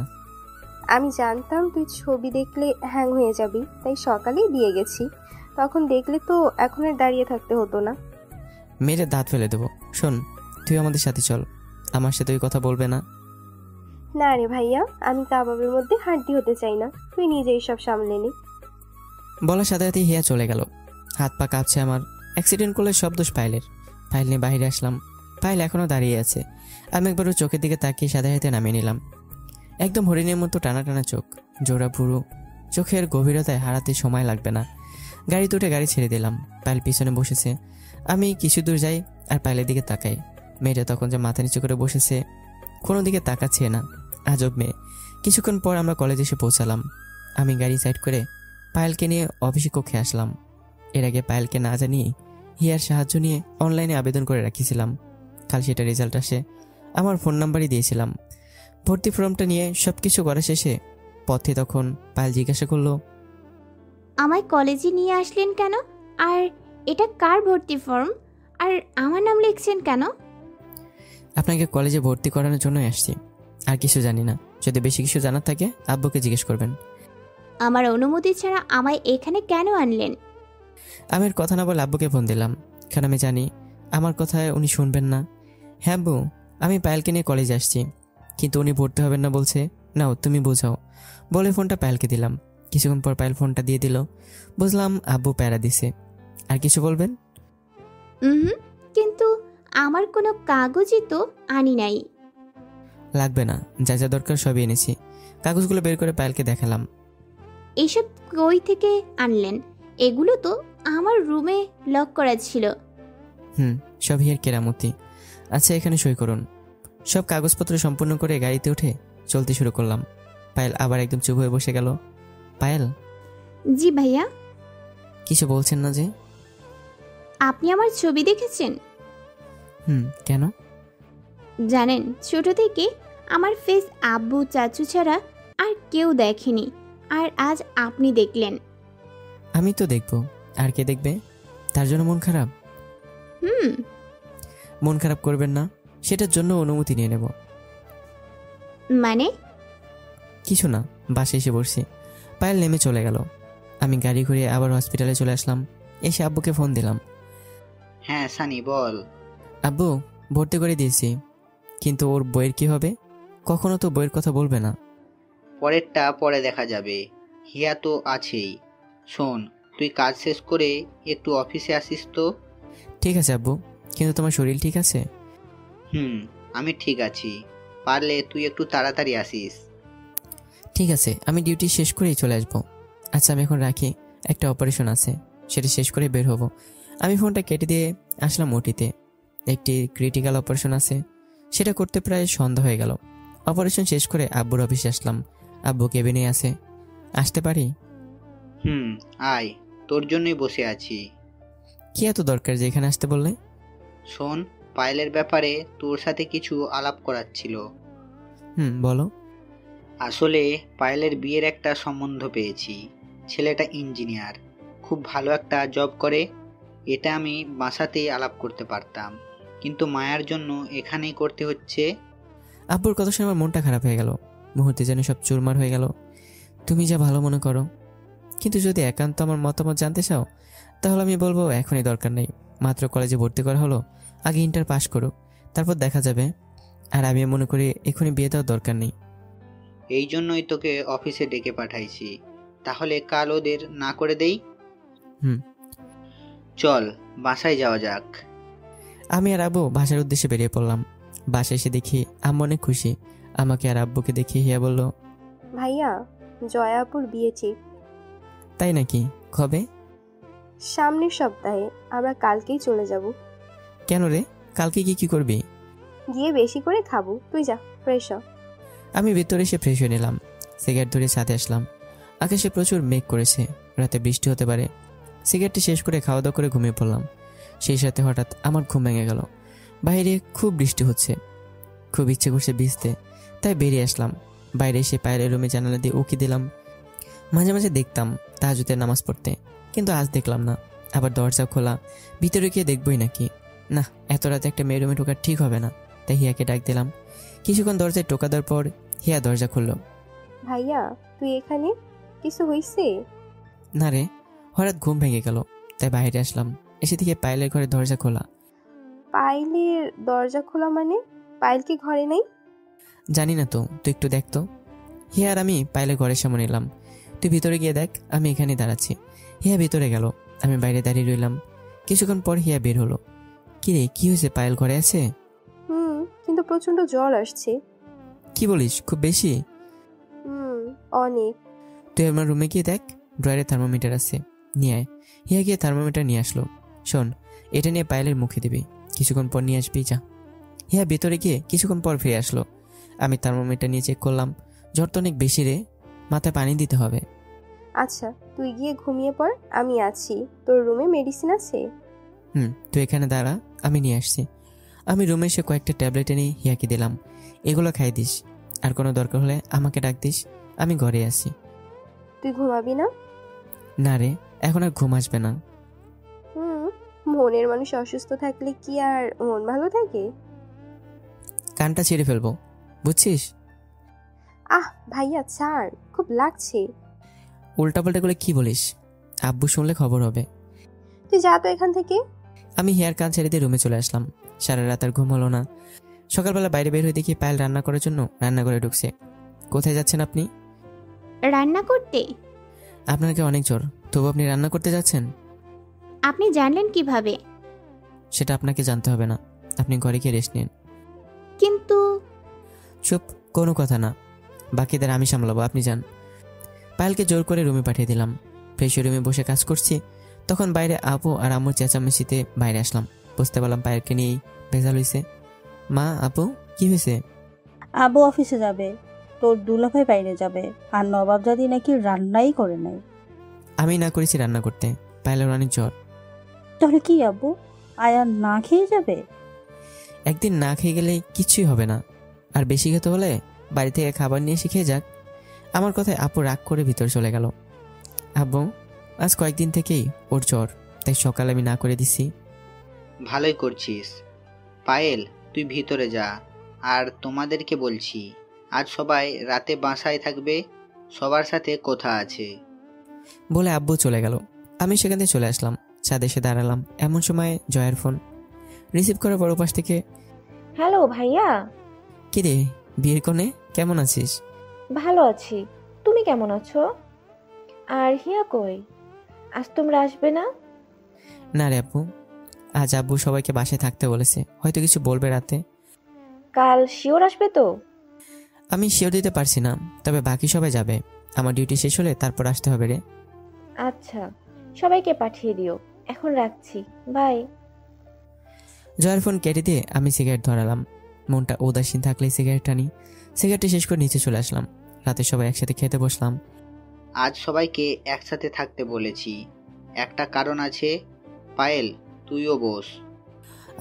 আমি জানতাম তুই ছবি দেখলে হ্যাং হয়ে যাবি, তাই সকালেই দিয়ে গেছি। তখন দেখলে তো এখন আর দাঁড়িয়ে থাকতে হতো না। মেরে দাঁত ফেলে দেবো। শোন, তুই আমাদের সাথে চল। আমার সাথে ওই কথা বলবে না। না রে ভাইয়া, আমি কাবাবের মধ্যে হাড্ডি হতে চাই না, তুই নিজেই সব সামলে নি। বলার সাথে সাথে হিয়া চলে গেল। হাত পা কাঁপছে আমার। অ্যাক্সিডেন্ট করলে সব দোষ পায়েলের। ফাইল নিয়ে বাইরে আসলাম। ফাইল এখনও দাঁড়িয়ে আছে। আমি একবারও চোখের দিকে তাকিয়ে সাথে সাথে নামিয়ে নিলাম। একদম হরিণের মতো টানা টানা চোখ, জোড়া ভুরু, চোখের গভীরতায় হারাতে সময় লাগবে না। গাড়িতে উঠে গাড়ি ছেড়ে দিলাম। পায়েল পিছনে বসেছে। আমি কিছু দূর যাই আর পায়েলের দিকে তাকাই। মেয়েটা তখন যে মাথা নিচু করে বসেছে, কোনো দিকে তাকাচ্ছে না। আজব মেয়ে। কিছুক্ষণ পর আমরা কলেজে এসে পৌঁছালাম। আমি গাড়ি সাইড করে পায়েলকে নিয়ে অফিসে কক্ষে আসলাম। এর আগে পায়েলকে না জানিয়ে হিয়ার সাহায্য নিয়ে অনলাইনে আবেদন করে রাখিছিলাম। কাল সেটা রেজাল্ট আসে। আমার ফোন নাম্বারই দিয়েছিলাম। ভর্তি ফর্মটা নিয়ে সব কিছু করা শেষে পথে তখন পায়েল জিজ্ঞাসা করলো, আমায় কলেজে নিয়ে আসলেন কেন? আর এটা কার ভর্তি ফর্ম? আর আমার নাম লিখছেন কেন? আপনাকে কলেজে ভর্তি করানোর জন্যই আসছি, আর কিছু জানি না। যদি বেশি কিছু জানার থাকে আব্বুকে জিজ্ঞেস করবেন। আমার অনুমতি ছাড়া আমায় এখানে কেন আনলেন? আমি আর কথা না বলে আব্বুকে ফোন দিলাম, কারণ আমি জানি আমার কথায় উনি শুনবেন না। হ্যাঁ আব্বু, আমি পায়েলকে নিয়ে কলেজে আসছি, কিন্তু উনি ভর্তি হবেন না বলছে। নাও তুমি বোঝাও বলে ফোনটা পায়েলকে দিলাম। কিছুক্ষণ পর পায়েল ফোনটা দিয়ে দিল। বুঝলাম আব্বু প্যারা দিছে। আর কিছু বলবেন? কিন্তু আমার কোনো কাগজই তো আনি নাই। লাগবে না, যা যা দরকার সবই এনেছি। কাগজগুলো বের করে পায়েলকে দেখালাম। এইসব কই থেকে আনলেন? এগুলো তো আমার রুমে লক করা ছিল। সব হিয়ার কেরামতি। আচ্ছা, এখানে সই করুন। সব কাগজপত্র সম্পূর্ণ করে গাড়িতে উঠে চলতে শুরু করলাম। পায়েল আবার একদম চুপ হয়ে বসে গেল। পায়েল। জি ভাইয়া। কিছু বলছেন না যে? আপনি আমার ছবি দেখেছেন? কেন? জানেন, ছোট থেকে আমার ফেস আব্বু চাচু ছাড়া আর কেউ দেখেনি, আর আজ আপনি দেখলেন। আমি তো দেখবো, আর কে দেখবে? তার জন্য মন খারাপ? মন খারাপ করবেন না, সেটার জন্য অনুমতি নিয়ে নেব। মানে? কিছু না, বাসে এসে বসছি। পায়েল নেমে চলে গেল। আমি গাড়ি ঘুরিয়ে আবার হসপিটালে চলে আসলাম। এসে আব্বুকে ফোন দিলাম। হ্যাঁ সানি বল। আব্বু, ভর্তি করে দিয়েছি, কিন্তু ওর বইয়ের কি হবে? কখনো তো বইয়ের কথা বলবে না। পরেরটা পরে দেখা যাবে, হিয়া তো আছেই। শোন, তুই কাজ শেষ করে একটু অফিসে আসিস তো। ঠিক আছে আব্বু, কিন্তু তোমার শরীর ঠিক আছে? আমি ঠিক আছি, পারলে তুই একটু তাড়াতাড়ি আসিস। ঠিক আছে, আমি ডিউটি শেষ করেই চলে আসবো। আচ্ছা আমি এখন রাখি, একটা অপারেশন আছে, সেটা শেষ করে বের হব। আমি ফোনটা কেটে দিয়ে আসলাম ওটিতে। একটি ক্রিটিক্যাল অপারেশন আছে, সেটা করতে প্রায় সন্ধ্যা হয়ে গেল। অপারেশন শেষ করে আব্বুর অফিসে আসলাম। আব্বু কেবিনে আছে, আসতে পারি? আয়, তোর জন্যই বসে আছি। কি এত দরকার যে এখানে আসতে বললে? শোন, পায়েলের ব্যাপারে তোর সাথে কিছু আলাপ করার ছিল। বলো। আসলে পায়েলের বিয়ের একটা সম্বন্ধ পেয়েছি। ছেলেটা ইঞ্জিনিয়ার, খুব ভালো একটা জব করে। এটা আমি বাসাতেই আলাপ করতে পারতাম, কিন্তু মায়ার জন্য এখানেই করতে হচ্ছে। আব্বুর কথা শুনে আমার মনটা খারাপ হয়ে গেল। মুহূর্তে যেন সব চুরমার হয়ে গেল। তুমি যা ভালো মনে করো, কিন্তু যদি একান্ত আমার মতামত জানতে চাও, তাহলে আমি বলবো এখনই দরকার নেই। মাত্র কলেজে ভর্তি করা হলো, আগে ইন্টার পাস করুক, তারপর দেখা যাবে। আর আমি মনে করি এখনই বিয়ে দেওয়ার দরকার নেই। এই জন্যই তোকে অফিসে ডেকে পাঠাইছি। তাহলে কাল ওদের না করে দেই। চল বাসায় যাওয়া যাক। আমি আর আব্বু বাসার উদ্দেশ্যে বেরিয়ে পড়লাম। বাসায় এসে দেখি আম্মু অনেক খুশি। আমাকে আর আব্বুকে দেখে হিয়া বলল, ভাইয়া, জয়াপুর বিয়ে ঠিক। তাই নাকি? কবে? সামনের সপ্তাহে। আমরা কালকেই চলে যাব। কেন রে, কালকে কি করবি? গিয়ে বেশি করে খাবো। তুই যা, ফ্রেশ হ। আমি ভেতরে এসে ফ্রেশ হয়ে নিলাম, সিগারেট ধরে ছাদে আসলাম। আকাশে প্রচুর মেঘ করেছে, রাতে বৃষ্টি হতে পারে। সিগারেটটি শেষ করে খাওয়া দাওয়া করে ঘুমিয়ে পড়লাম। সেই সাথে হঠাৎ আমার ঘুম ভেঙে গেল। বাইরে খুব বৃষ্টি হচ্ছে, খুব ইচ্ছে করছে ভিজতে, তাই বেরিয়ে আসলাম। বাইরে এসে পায়ের রুমে জানালা দিয়ে উকি দিলাম। মাঝে মাঝে দেখতাম তাহাজ্জুদের নামাজ পড়তে, কিন্তু আজ দেখলাম না। আবার দরজা খোলা, ভিতরে গিয়ে দেখবই নাকি। না, এত রাতে একটা মেয়ের রুমে ঢোকা ঠিক হবে না। তাই হিয়াকে ডাক দিলাম। কিছুক্ষণ দরজায় টোকা দেওয়ার পর হিয়া দরজা খুলল। ভাইয়া, তুই এখানে? কিছু হইছে? না রে, হঠাৎ ঘুম ভেঙে গেল, তাই বাইরে আসলাম। এসে থেকে পায়েলের ঘরে দরজা খোলা। পায়েলের দরজা খোলা মানে? পায়েল কি ঘরে নেই? জানি না তো, তুই একটু দেখ তো। হিয়া আর আমি পায়েলের ঘরের সামনে এলাম। তুই ভিতরে গিয়ে দেখ, আমি এখানে দাঁড়াচ্ছি। হিয়া ভিতরে গেল, আমি বাইরে দাঁড়িয়ে রইলাম। কিছুক্ষণ পর হিয়া বের হলো। কি রে, কি হয়েছে? পায়েল ঘরে আছে? কিন্তু প্রচন্ড জ্বর আসছে। কি বলিস, খুব বেশি? অনেক। তুই আমার রুমে গিয়ে দেখ, ড্রয়ারে থার্মোমিটার আছে, নিয়ে আয়। হিয়া গিয়ে থার্মোমিটার নিয়ে আসলো। শোন, এটা নিয়ে পায়েলের মুখে দিবি, কিছুক্ষণ পর নিয়ে আসবি, যা। হিয়া ভেতরে গিয়ে কিছুক্ষণ পর ফিরে আসলো। আমি থার্মোমিটার নিয়ে চেক করলাম। জ্বর তো অনেক বেশি রে, মাথায় পানি দিতে হবে। আচ্ছা, তুই গিয়ে ঘুমিয়ে পড়, আমি আছি। তোর রুমে মেডিসিন আছে? তুই এখানে দাঁড়া, আমি নিয়ে আসছি। আমি রুমে এসে কয়েকটা ট্যাবলেট এনে হিয়াকে দিলাম। এগুলো খাই দিস, আর কোনো দরকার হলে আমাকে ডাক দিস, আমি ঘরে আসি। তুই ঘুমাবি না? না রে, এখন আর ঘুম আসবে না। মনের মানুষ অসুস্থ থাকলে কি আর মন ভালো থাকে? কানটা ছিঁড়ে ফেলবো, বুঝছিস? ভাইয়া ছাড়, খুব লাগছে। উল্টাপাল্টা করে কি বলিস? আব্বু শুনলে খবর হবে। তুই যা তো এখান থেকে। আমি হিয়ার কান ছেড়ে দিয়ে রুমে চলে আসলাম। সারা রাত আর ঘুম হলো না। সকালবেলা বাইরে বের হয়ে দেখি পায়েল রান্না করার জন্য রান্নাঘরে ঢুকছে। কোথায় যাচ্ছেন আপনি? রান্না করতে। আপনাকে অনেক জ্বর, তবু আপনি রান্না করতে যাচ্ছেন? আপনি জানলেন কিভাবে? সেটা আপনাকে জানতে হবে না, আপনি ঘরে গিয়ে রেস্ট নিন। কিন্তু। চুপ, কোনো কথা না, বাকিদের আমি সামলাবো, আপনি যান। পায়েলকে জোর করে রুমে পাঠিয়ে দিলাম। ফ্রেশ রুমে বসে কাজ করছি, তখন বাইরে আপু আর আম্মুর চেঁচামেচিতে বাইরে আসলাম। বুঝতে পারলাম পায়েলকে নিয়েই ভেজাল হয়েছে। মা, আপু, কি হয়েছে? আবু অফিসে যাবে, তোর দুলাভাই বাইরে যাবে, আর নবাবজাদি নাকি রান্নাই করে নাই। আমি না করেছি রান্না করতে, পায়েলের অনেক জ্বর। তাহলে কি আব্বু, আয়ান না খেয়ে যাবে? একদিন না খেয়ে গেলে কিচ্ছুই হবে না, আর বেশি খেতে হলে বাড়ি থেকে খাবার নিয়ে এসে খেয়ে যাক। আমার কথায় আপু রাগ করে ভিতরে চলে গেল। আব্বু, আজ কয়েকদিন থেকেই ওর জ্বর, তাই সকালে আমি না করে দিছি। ভালোই করছিস। পায়েল, তুই ভিতরে যা। আর তোমাদেরকে বলছি, আজ সবাই রাতে বাসায় থাকবে, সবার সাথে কথা আছে। বলে আব্বু চলে গেল। আমি সেখান থেকে চলে আসলাম, ছাদে এসে দাঁড়ালাম। এমন সময় জয়ের ফোন রিসিভ করার পর ওপাশ থেকে, হ্যালো ভাইয়া। কি রে বিয়ের কোণে, কেমন আছিস? ভালো আছি, তুমি কেমন আছো? আর হিয়া কই? আজ তোমরা আসবে না? না রে আব্বু, আজ আব্বু সবাইকে বাসায় থাকতে বলেছে, হয়তো কিছু বলবে রাতে। কাল শিওর আসবে তো? আমি শিওর দিতে পারছি না, তবে বাকি সবাই যাবে। আমার ডিউটি শেষ হলে তারপর আসতে হবে রে। আচ্ছা, সবাইকে পাঠিয়ে দিও। এখন রাখছি, বাই। জয়ের ফোন কেটে দিয়ে আমি সিগারেট ধরালাম। মনটা উদাসীন থাকলে সিগারেট টানি। সিগারেটটা শেষ করে নিচে চলে আসলাম। রাতে সবাই একসাথে খেতে বসলাম। আজ সবাইকে একসাথে থাকতে বলেছি, একটা কারণ আছে। পায়েল, তুইও বস।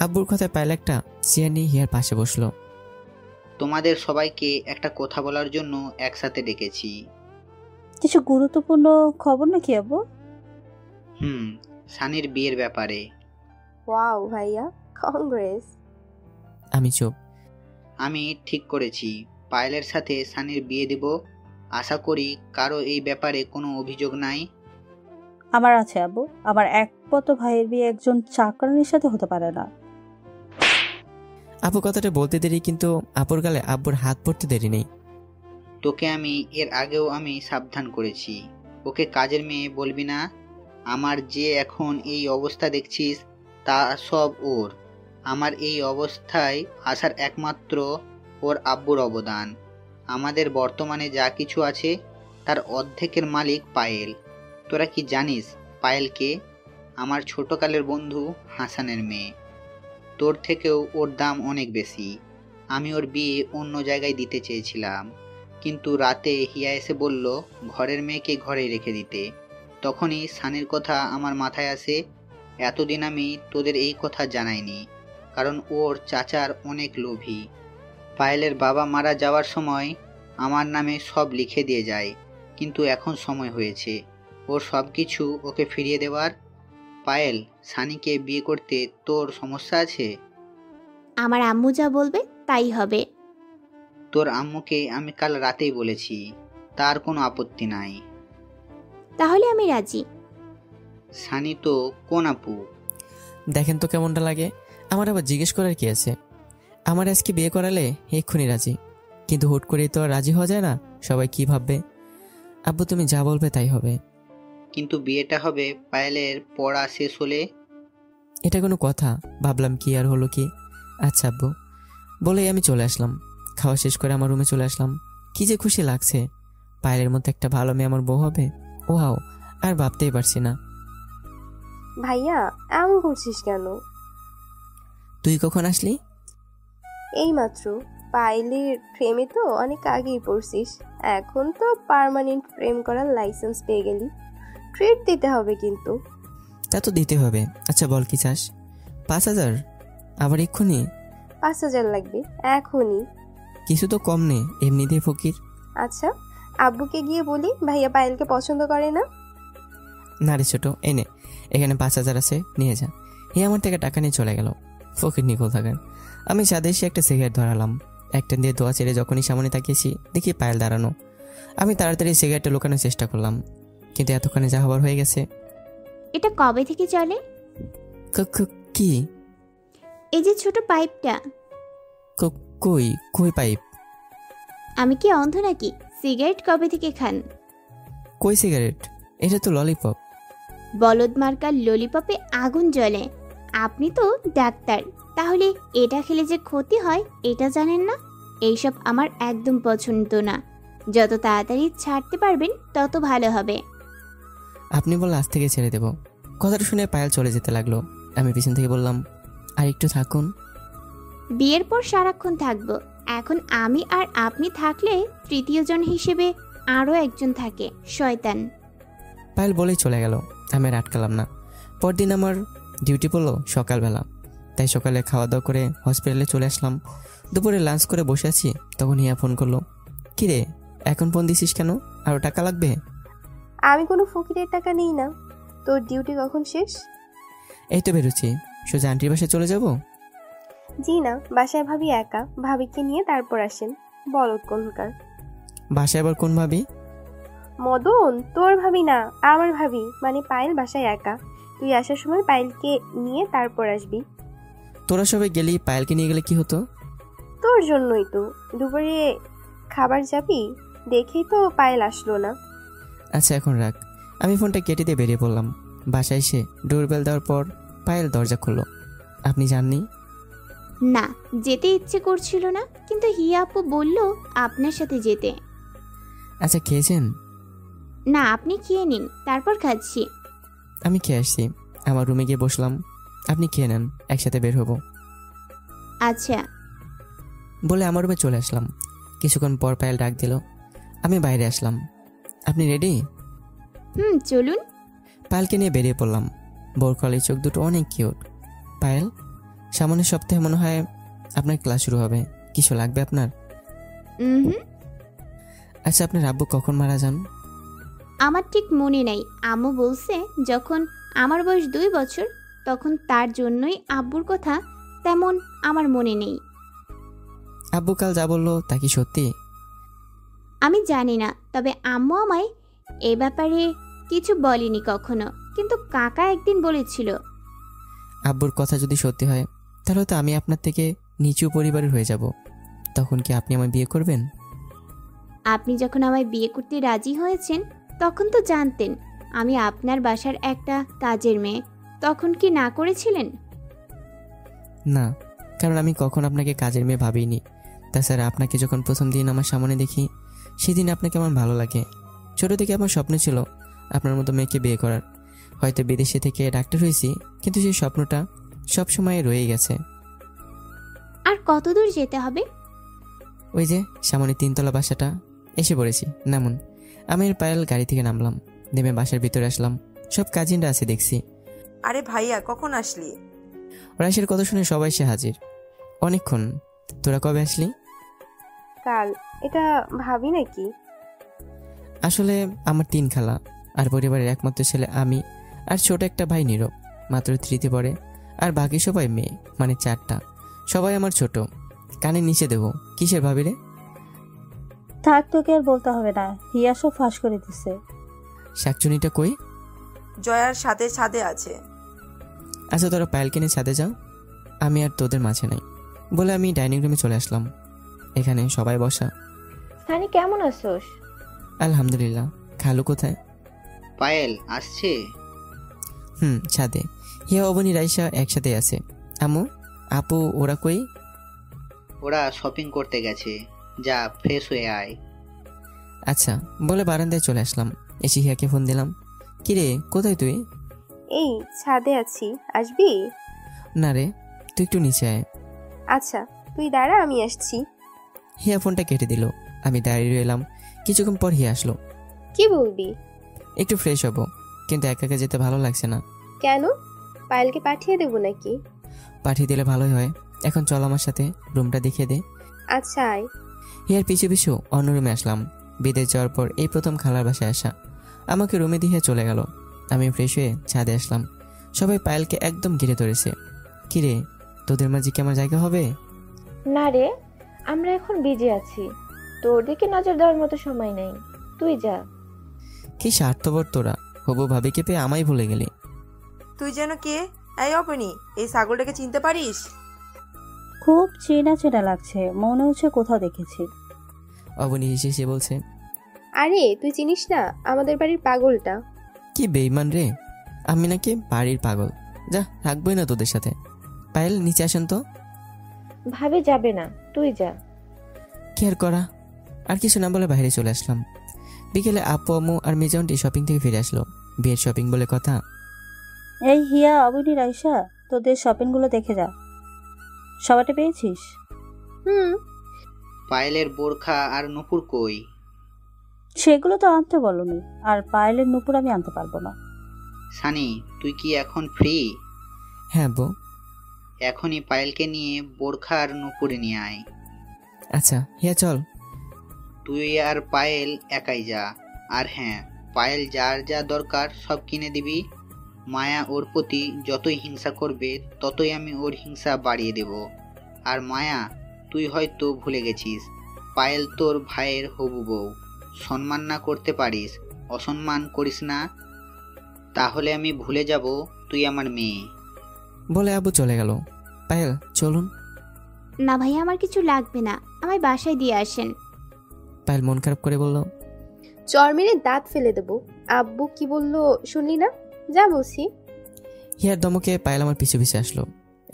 আব্বুর কথায় পাইলে একটা চেয়ার নিয়ে হিয়ার পাশে বসলো। তোমাদের সবাইকে একটা কথা বলার জন্য একসাথে ডেকেছি। কিছু গুরুত্বপূর্ণ খবর নাকি আব্বু? সানির বিয়ের ব্যাপারে। ওয়াও ভাইয়া, কংগ্রেস। আমি চুপ। আমি ঠিক করেছি, পায়েলের সাথে সানির বিয়ে দেব। আশা করি কারো এই ব্যাপারে কোনো অভিযোগ নাই। আমার আছে আব্বু, আমার একমাত্র ভাইয়ের বিয়ে একজন চাকরানির সাথে হতে পারে না। আপু কথাটা বলতে দেরি, কিন্তু আপুর গালে আব্বুর হাত পড়তে দেরি নেই। তোকে আমি এর আগেও আমি সাবধান করেছি, ওকে কাজের মেয়ে বলবি না। আমার যে এখন এই অবস্থা দেখছিস, তা সব ওর। আমার এই অবস্থায় আসার একমাত্র ওর আব্বুর অবদান। আমাদের বর্তমানে যা কিছু আছে তার অর্ধেকের মালিক পায়েল। তোরা কি জানিস পায়েলকে? আমার ছোটকালের বন্ধু হাসানের মেয়ে। তোর থেকেও ওর দাম অনেক বেশি। আমি ওর বিয়ে অন্য জায়গায় দিতে চেয়েছিলাম, কিন্তু রাতে হিয়া এসে বলল ঘরের মেয়েকে ঘরে রেখে দিতে। তখনই সানির কথা আমার মাথায় আসে। এতদিন আমি তোদের এই কথা জানাইনি, কারণ ওর চাচার অনেক লোভী। পায়েলের বাবা মারা যাওয়ার সময় আমার নামে সব লিখে দিয়ে যায়, কিন্তু এখন সময় হয়েছে ওর সব কিছু ওকে ফিরিয়ে দেওয়ার। পায়েল, সানিকে বিয়ে করতে তোর সমস্যা আছে? আমার আম্মু যা বলবে তাই হবে। তোর আম্মুকে আমি কাল রাতেই বলেছি, তার কোনো আপত্তি নাই। তাহলে আমি রাজি। সানি তো কোন আপু? দেখেন তো কেমনটা লাগে। আমার আবার জিজ্ঞেস করার কি আছে? আমার আজকে বিয়ে করালে এক্ষুনি রাজি, কিন্তু হুট করেই তো আর রাজি হওয়া যায় না। সবাই কি ভাববে? আব্বু তুমি যা বলবে তাই হবে। কিন্তু বিয়েটা হবে পায়েলের পড়া শেষ হলে। এটা কোনো কথা? ভাবলাম কি আর হলো কি। আচ্ছা আব্বু, বলেই আমি চলে আসলাম। খাওয়া শেষ করে আমার রুমে চলে আসলাম। কি যে খুশি লাগছে, পায়েলের মধ্যে একটা ভালো মেয়ে আমার বউ হবে। ওয়াও, আর ভাবতেই পারছি না। ভাইয়া এমন করছিস কেন? তুই কখন আসলি? এইমাত্র। পায়েলের প্রেমে তো অনেক আগেই পড়ছিস, এখন তো পার্মানেন্ট প্রেম করার লাইসেন্স পেয়ে গেলি। ট্রিট দিতে হবে কিন্তু। তা তো দিতে হবে। আচ্ছা বল কি চাস? 5,000? আবার এক্ষুনি? 5,000 লাগবে এখনই। কিছু তো কম নেই, এমনিতেই ফকির। আচ্ছা, আব্বুকে গিয়ে বলি ভাইয়া পায়েলকে পছন্দ করে না। না রে ছোট, এনে এখানে 5,000 আছে, নিয়ে যা। এই আমার থেকে টাকা নিয়ে চলে গেল ফকির নিকল থাকেন। আমি ছাদে এসে একটা সিগারেট ধরালাম। একটা দিয়ে দোয়া ছেড়ে যখনই সামনে তাকিয়েছি, দেখি পায়েল দাঁড়ানো। আমি তাড়াতাড়ি সিগারেটটা লুকানোর চেষ্টা করলাম, কিন্তু এতক্ষণে যা হবার হয়ে গেছে। এটা কবে থেকে চলে? কি? এই যে ছোট পাইপটা। কই কই পাইপ? আমি কি অন্ধ নাকি? সিগারেট কবে থেকে খান? কই সিগারেট? এটা তো ললিপপ। বলদ মার্কার ললিপপে আগুন জ্বলে। আপনি তো ডাক্তার, তাহলে এটা খেলে যে ক্ষতি হয় এটা জানেন না? এইসব আমার একদম পছন্দ না। যত তাড়াতাড়ি ছাড়তে পারবেন তত ভালো হবে। আপনি বললে আজ থেকে ছেড়ে দেব। কথাটা শুনে পায়েল চলে যেতে লাগলো। আমি পিছন থেকে বললাম, আর একটু থাকুন। বিয়ের পর সারাক্ষণ থাকবো। এখন আমি আর আপনি থাকলে তৃতীয় জন হিসেবে আরও একজন থাকে, শয়তান। পায়েল বলেই চলে গেল। আমি আর আটকালাম না। পরদিন আমার ডিউটি পড়লো সকালবেলা, তাই সকালে খাওয়া দাওয়া করে হসপিটালে চলে আসলাম। দুপুরে লাঞ্চ করে বসে আছি, তখন হিয়া ফোন করলো। কিরে এখন ফোন দিছিস কেন, আরও টাকা লাগবে? আমি কোনো ফকিরের টাকা নিই না। তোর ডিউটি কখন শেষ? এই তো বেরোচ্ছি, সোজা আন্টির বাসায় চলে যাব। জি না, বাসায় ভাবি একা, ভাবিকে নিয়ে তারপর আসেন। বলদ কোনকার। বাসায় আবার কোন ভাবি? মদন, তোর ভাবি না, আমার ভাবি, মানে পায়েল বাসায় একা। তুই আসার সময় পায়েলকে নিয়ে তারপর আসবি। তোরা সবাই গেলি, পায়েলকে নিয়ে গেলে কি হতো? তোর জন্যই তো। দুপুরে খাবার যাবি, দেখেই তো পায়েল আসলো না। আচ্ছা এখন রাখ। আমি ফোনটা কেটে দিয়ে বেরিয়ে পড়লাম। বাসায় এসে ডোরবেল দেওয়ার পর পায়েল দরজা খুললো। আপনি জাননি? না, যেতে ইচ্ছে করছিল না, কিন্তু হিয়া আপু বলল আপনার সাথে যেতে। আচ্ছা খেয়েছেন? না, আপনি খেয়ে নিন, তারপর খাচ্ছি। আমি খেয়ে আসছি, আমার রুমে গিয়ে বসলাম। আপনি খেয়ে নেন, একসাথে বের হবো। আচ্ছা। বলে আমার রুমে চলে আসলাম। কিছুক্ষণ পর পায়েল ডাক দিল, আমি বাইরে আসলাম। আপনি রেডি? চলুন। পায়েলকে নিয়ে বেরিয়ে পড়লাম। বোরখালি চোখ দুটো অনেক কিউট। পায়েল, সামনের সপ্তাহে মনে হয় আপনার ক্লাস শুরু হবে, কিছু লাগবে আপনার? আচ্ছা আপনার আব্বু কখন মারা যান? আমার ঠিক মনে নাই। আম্মু বলছে যখন আমার বয়স 2 বছর, তখন তার জন্যই আব্বুর কথা তেমন আমার মনে নেই। আব্বু কাল যা বললো তা কি সত্যি? আমি জানি না, তবে আম্মু আমায় এ ব্যাপারে কিছু বলেনি কখনো, কিন্তু কাকা একদিন বলেছিল। আব্বুর কথা যদি সত্যি হয় তাহলে তো আমি আপনার থেকে নিচু পরিবারের হয়ে যাব। তখন কি আপনি আমায় বিয়ে করবেন? আপনি যখন আমায় বিয়ে করতে রাজি হয়েছেন তখন তো জানতেন আমি আপনার বাসার একটা কাজের মেয়ে, তখন কি না করেছিলেন? না, কারণ আমি কখন আপনাকে কাজের মেয়ে ভাবিনি। তাছাড়া আপনাকে যখন প্রথম দিন আমার সামনে দেখি, সেদিন আপনাকে আমার ভালো লাগে। ছোট থেকে আমার স্বপ্ন ছিল আপনার মতো মেয়েকে বিয়ে করার। হয়তো বিদেশে থেকে ডাক্তার হয়েছি, কিন্তু সেই স্বপ্নটা সবসময় রয়ে গেছে। আর কত দূর যেতে হবে? ওই যে সামনে 3তলা বাসাটা, এসে পড়েছি, নামুন। আমি আর পায়েল গাড়ি থেকে নামলাম, নেমে বাসার ভিতরে আসলাম। সব কাজিনরা আছে দেখছি। আরে ভাইয়া, কখন আসলি? রাইসের কথা শুনে সবাই সে হাজির। অনেকক্ষণ। তোরা কবে আসলি? কাল। এটা ভাবি নাকি? আসলে আমার 3 খালা আর পরিবারের একমাত্র ছেলে আমি, আর ছোট একটা ভাই নীরব, মাত্র 3তে পড়ে। আর বাকি সবাই মেয়ে, মানে 4টা। সবাই আমার ছোট। কানে নিচে দেবো কিসের ভাবি রে? থাক, তোকে আর বলতে হবে না, হিয়া সব ফাঁস করে দিছে। শাকচুনিটা কই? জয়ার সাথে ছাদে আছে। আচ্ছা তোরা পায়েলকে নিয়ে ছাদে যাও, আমি আর তোদের মাঝে নাই। বলে আমি ডাইনিং রুমে চলে আসলাম। এখানে সবাই বসা। সানি, কেমন আছোস? আলহামদুলিল্লাহ। খালু কোথায়? পায়েল আসছে? ছাদে। হিয়া অবনী রাইসা একসাথে আছে। আম্মু আপু ওরা কই? ওরা শপিং করতে গেছে, যা ফ্রেশ হয়ে আয়। আচ্ছা বলে বারান্দায় চলে আসলাম। এসে হিয়াকে ফোন দিলাম, কিরে কোথায় তুই? এই ছাদে আছি, আসবি? না রে, তুই একটু নিচে আয়। আচ্ছা তুই দাঁড়া, আমি আসছি। হিয়া ফোনটা কেটে দিল। আমি দাঁড়িয়ে রইলাম। কিছুক্ষণ পর হিয়া আসলো। কি বলবি? একটু ফ্রেশ হব, কিন্তু একা একা যেতে ভালো লাগছে না। কেন? পায়েলকে পাঠিয়ে দেবো নাকি? পাঠিয়ে দিলে ভালোই হয়। এখন চল আমার সাথে, রুমটা দেখিয়ে দে। আচ্ছা আয়। হিয়ার পিছু পিছু অন্য রুমে আসলাম। বিদেশ যাওয়ার পর এই প্রথম খালার বাসায় আসা। আমাকে রুমে দিয়ে চলে গেল। আমি ফ্রেশ হয়ে ছাদে আসলাম। সবাই পায়েলকে একদম ঘিরে ধরেছে। কিরে, তোদের মাঝে কি আমার জায়গা হবে? না রে, আমরা এখন বিজি আছি, তোর দিকে নজর দেওয়ার মতো সময় নেই, তুই যা। কি স্বার্থপর তোরা, হবু ভাবিকে পেয়ে আমায় ভুলে গেলি। তুই যেন কে? এই অপনি, এই ছাগলটাকে চিনতে পারিস? খুব চেনা চেনা লাগছে, মনে হচ্ছে কোথাও দেখেছি। অবনী হেসে সে বলছে, আরে তুই চিনিস না, আমাদের বাড়ির পাগলটা। কি বেইমান রে, আমি নাকি বাড়ির পাগল? যা, থাকবোই না তোদের সাথে। পায়েল নিচে আসেন তো। ভাবি যাবে না, তুই যা। কি আর করা। আর কিছু না বলে বাইরে চলে আসলাম। বিকেলে আপু আম্মু আর মেজাউন্টি শপিং থেকে ফিরে আসলো। বিয়ের শপিং বলে কথা। এই হিয়া, অবনী, রাইসা, তোদের শপিংগুলো দেখে যা। সবাইটা পেয়েছিস? পায়েলের বোরখা আর নুপুর কই? সেগুলো তো আনতে বলনি, আর পায়েলের নুপুর আমি আনতে পারবো না। সানি, তুই কি এখন ফ্রি? হ্যাঁ আব্বু। এখনই পায়েলকে নিয়ে বোরখার নুপুরে নিয়ে আয়। আচ্ছা হিয়া চল। তুই আর পায়েল একাই যা। আর হ্যাঁ, পায়েল যার যা দরকার সব কিনে দিবি। মায়া ওর প্রতি যতই হিংসা করবে ততই আমি ওর হিংসা বাড়িয়ে দেব। আর মায়া, তুই হয়তো ভুলে গেছিস, পায়েল তোর ভাইয়ের হবু বউ। সম্মান না করতে পারিস, অসম্মান করিস না, তাহলে আমি ভুলে যাব তুই আমার মেয়ে। বলে আব্বু চলে গেল। পায়েল চলুন। না ভাইয়া, আমার কিছু লাগবে না, আমায় বাসায় দিয়ে আসেন। পায়েল মন খারাপ করে বলল, চর মেরে দাঁত ফেলে দেবো। আব্বু কি বললো শুনলি না? যা বলছি। হিয়ার দমকে পায়েল আমার পিছু পিছু আসলো।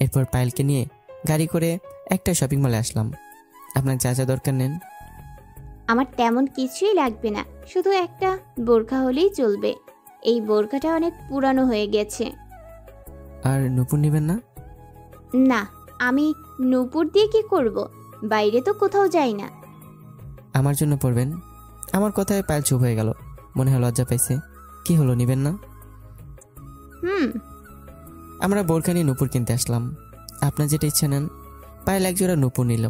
এরপর পায়েলকে নিয়ে গাড়ি করে একটা শপিং মলে আসলাম। আপনার যা যা দরকার নেন। আমার তেমন কিছুই লাগবে না, শুধু একটা বোরখা হলেই চলবে। এই বোরখাটা অনেক পুরানো হয়ে গেছে। আর নুপুর নেবেন না? না, আমি নূপুর দিয়ে কি করব? বাইরে তো কোথাও যাই না। আমার জন্য পরবেন। আমার কথায় পায়েল চুপ হয়ে গেল, মনে হয় লজ্জা পাইছে। কি হলো, নিবেন না? আমরা বোরখা নিয়ে নুপুর কিনতে আসলাম। আপনার যেটা ইচ্ছা নেন। পায়েল এক জোড়া নুপুর নিল।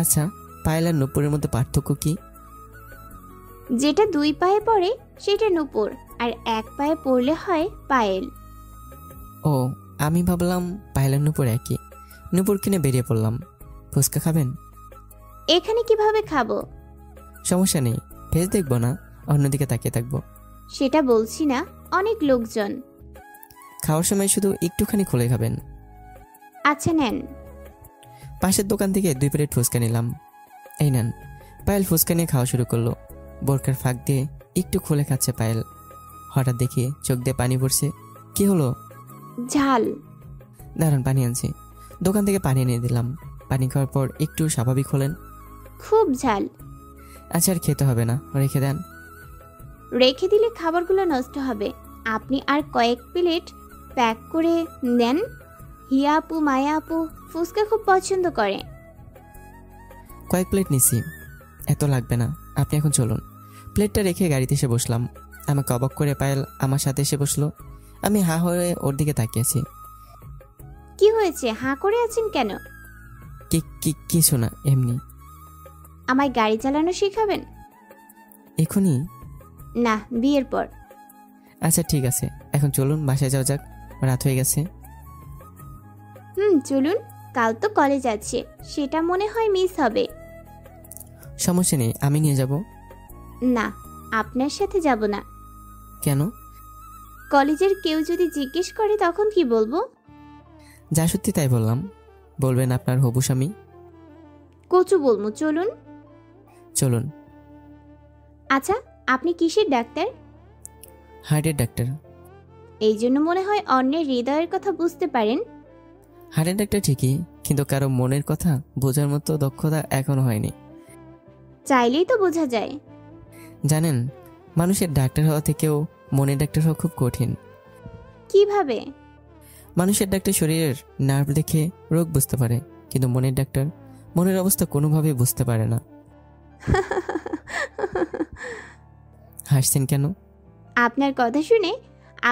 আচ্ছা, পায়েল আর নুপুরের মধ্যে পার্থক্য কি? যেটা দুই পায়ে পড়ে সেটা নূপুর, আর এক পায়ে পড়লে হয় পায়েল। ও, আমি ভাবলাম পায়েল আর নুপুর একই। নুপুর কিনে বেরিয়ে পড়লাম। ফুচকা খাবেন? এখানে কিভাবে খাবো? সমস্যা নেই, ফেস দেখবো না, অন্যদিকে তাকিয়ে থাকবো। সেটা বলছি না, অনেক লোকজন। খাওয়ার সময় শুধু একটুখানি খুলে খাবেন। আচ্ছা নেন। পাশের দোকান থেকে 2 প্লেট ফুচকা নিলাম। এই নেন। পায়েল ফুচকা নিয়ে খাওয়া শুরু করলো। বোরকার ফাঁক দিয়ে একটু খুলে খাচ্ছে পায়েল। হঠাৎ দেখি চোখ দিয়ে পানি পড়ছে। কি হলো? ঝাল। দাঁড়ান, পানি আনছি। দোকান থেকে পানি এনে দিলাম। পানি খাওয়ার পর একটু স্বাভাবিক হলেন। খুব ঝাল। আচ্ছা, আর খেতে হবে না, রেখে দেন। রেখে দিলে খাবারগুলো নষ্ট হবে। আপনি আর কয়েক প্লেট প্যাক করে নেন। হিয়া আপু, মায়া আপু ফুচকা খুব পছন্দ করে। কয়েক প্লেট নিছি, এত লাগবে না। আপনি এখন চলুন। প্লেটটা রেখে গাড়িতে এসে বসলাম। আমাকে অবাক করে পায়েল আমার সাথে এসে বসলো। আমি হা হয়ে ওর দিকে তাকিয়েছি। কি হয়েছে, হাঁ করে আছেন কেন? কিছু না, এমনি। আমায় গাড়ি চালানো শেখাবেন? এখনই না, বিয়ের পর। আচ্ছা ঠিক আছে, এখন চলুন বাসায় যাওয়া যাক, রাত হয়ে গেছে। চলুন। কাল তো কলেজ আছে, সেটা মনে হয় মিস হবে। সমস্যা নেই, আমি নিয়ে যাব। না, আপনার সাথে যাব না। কেন? কলেজের কেউ যদি জিজ্ঞেস করে তখন কি বলবো? যা সত্যি তাই বললাম। বলবেন আপনার হবু স্বামী। কচু বলবো। চলুন। চলুন। আচ্ছা, আপনি কিসের ডাক্তার? হার্টের ডাক্তার। এই জন্য মনে হয় অন্যের হৃদয়ের কথা বুঝতে পারেন। হার্টের ডাক্তার ঠিকই, কিন্তু কারো মনের কথা বোঝার মতো দক্ষতা এখনো হয়নি। চাইলেই তো বোঝা যায়। জানেন, মানুষের ডাক্তার হওয়া থেকেও মনের ডাক্তার হওয়া খুব কঠিন। কিভাবে? মানুষের ডাক্তার শরীরের নার্ভ দেখে রোগ বুঝতে পারে, কিন্তু মনের ডাক্তার মনের অবস্থা কোনোভাবেই বুঝতে পারে না। হাসছেন কেন? আপনার কথা শুনে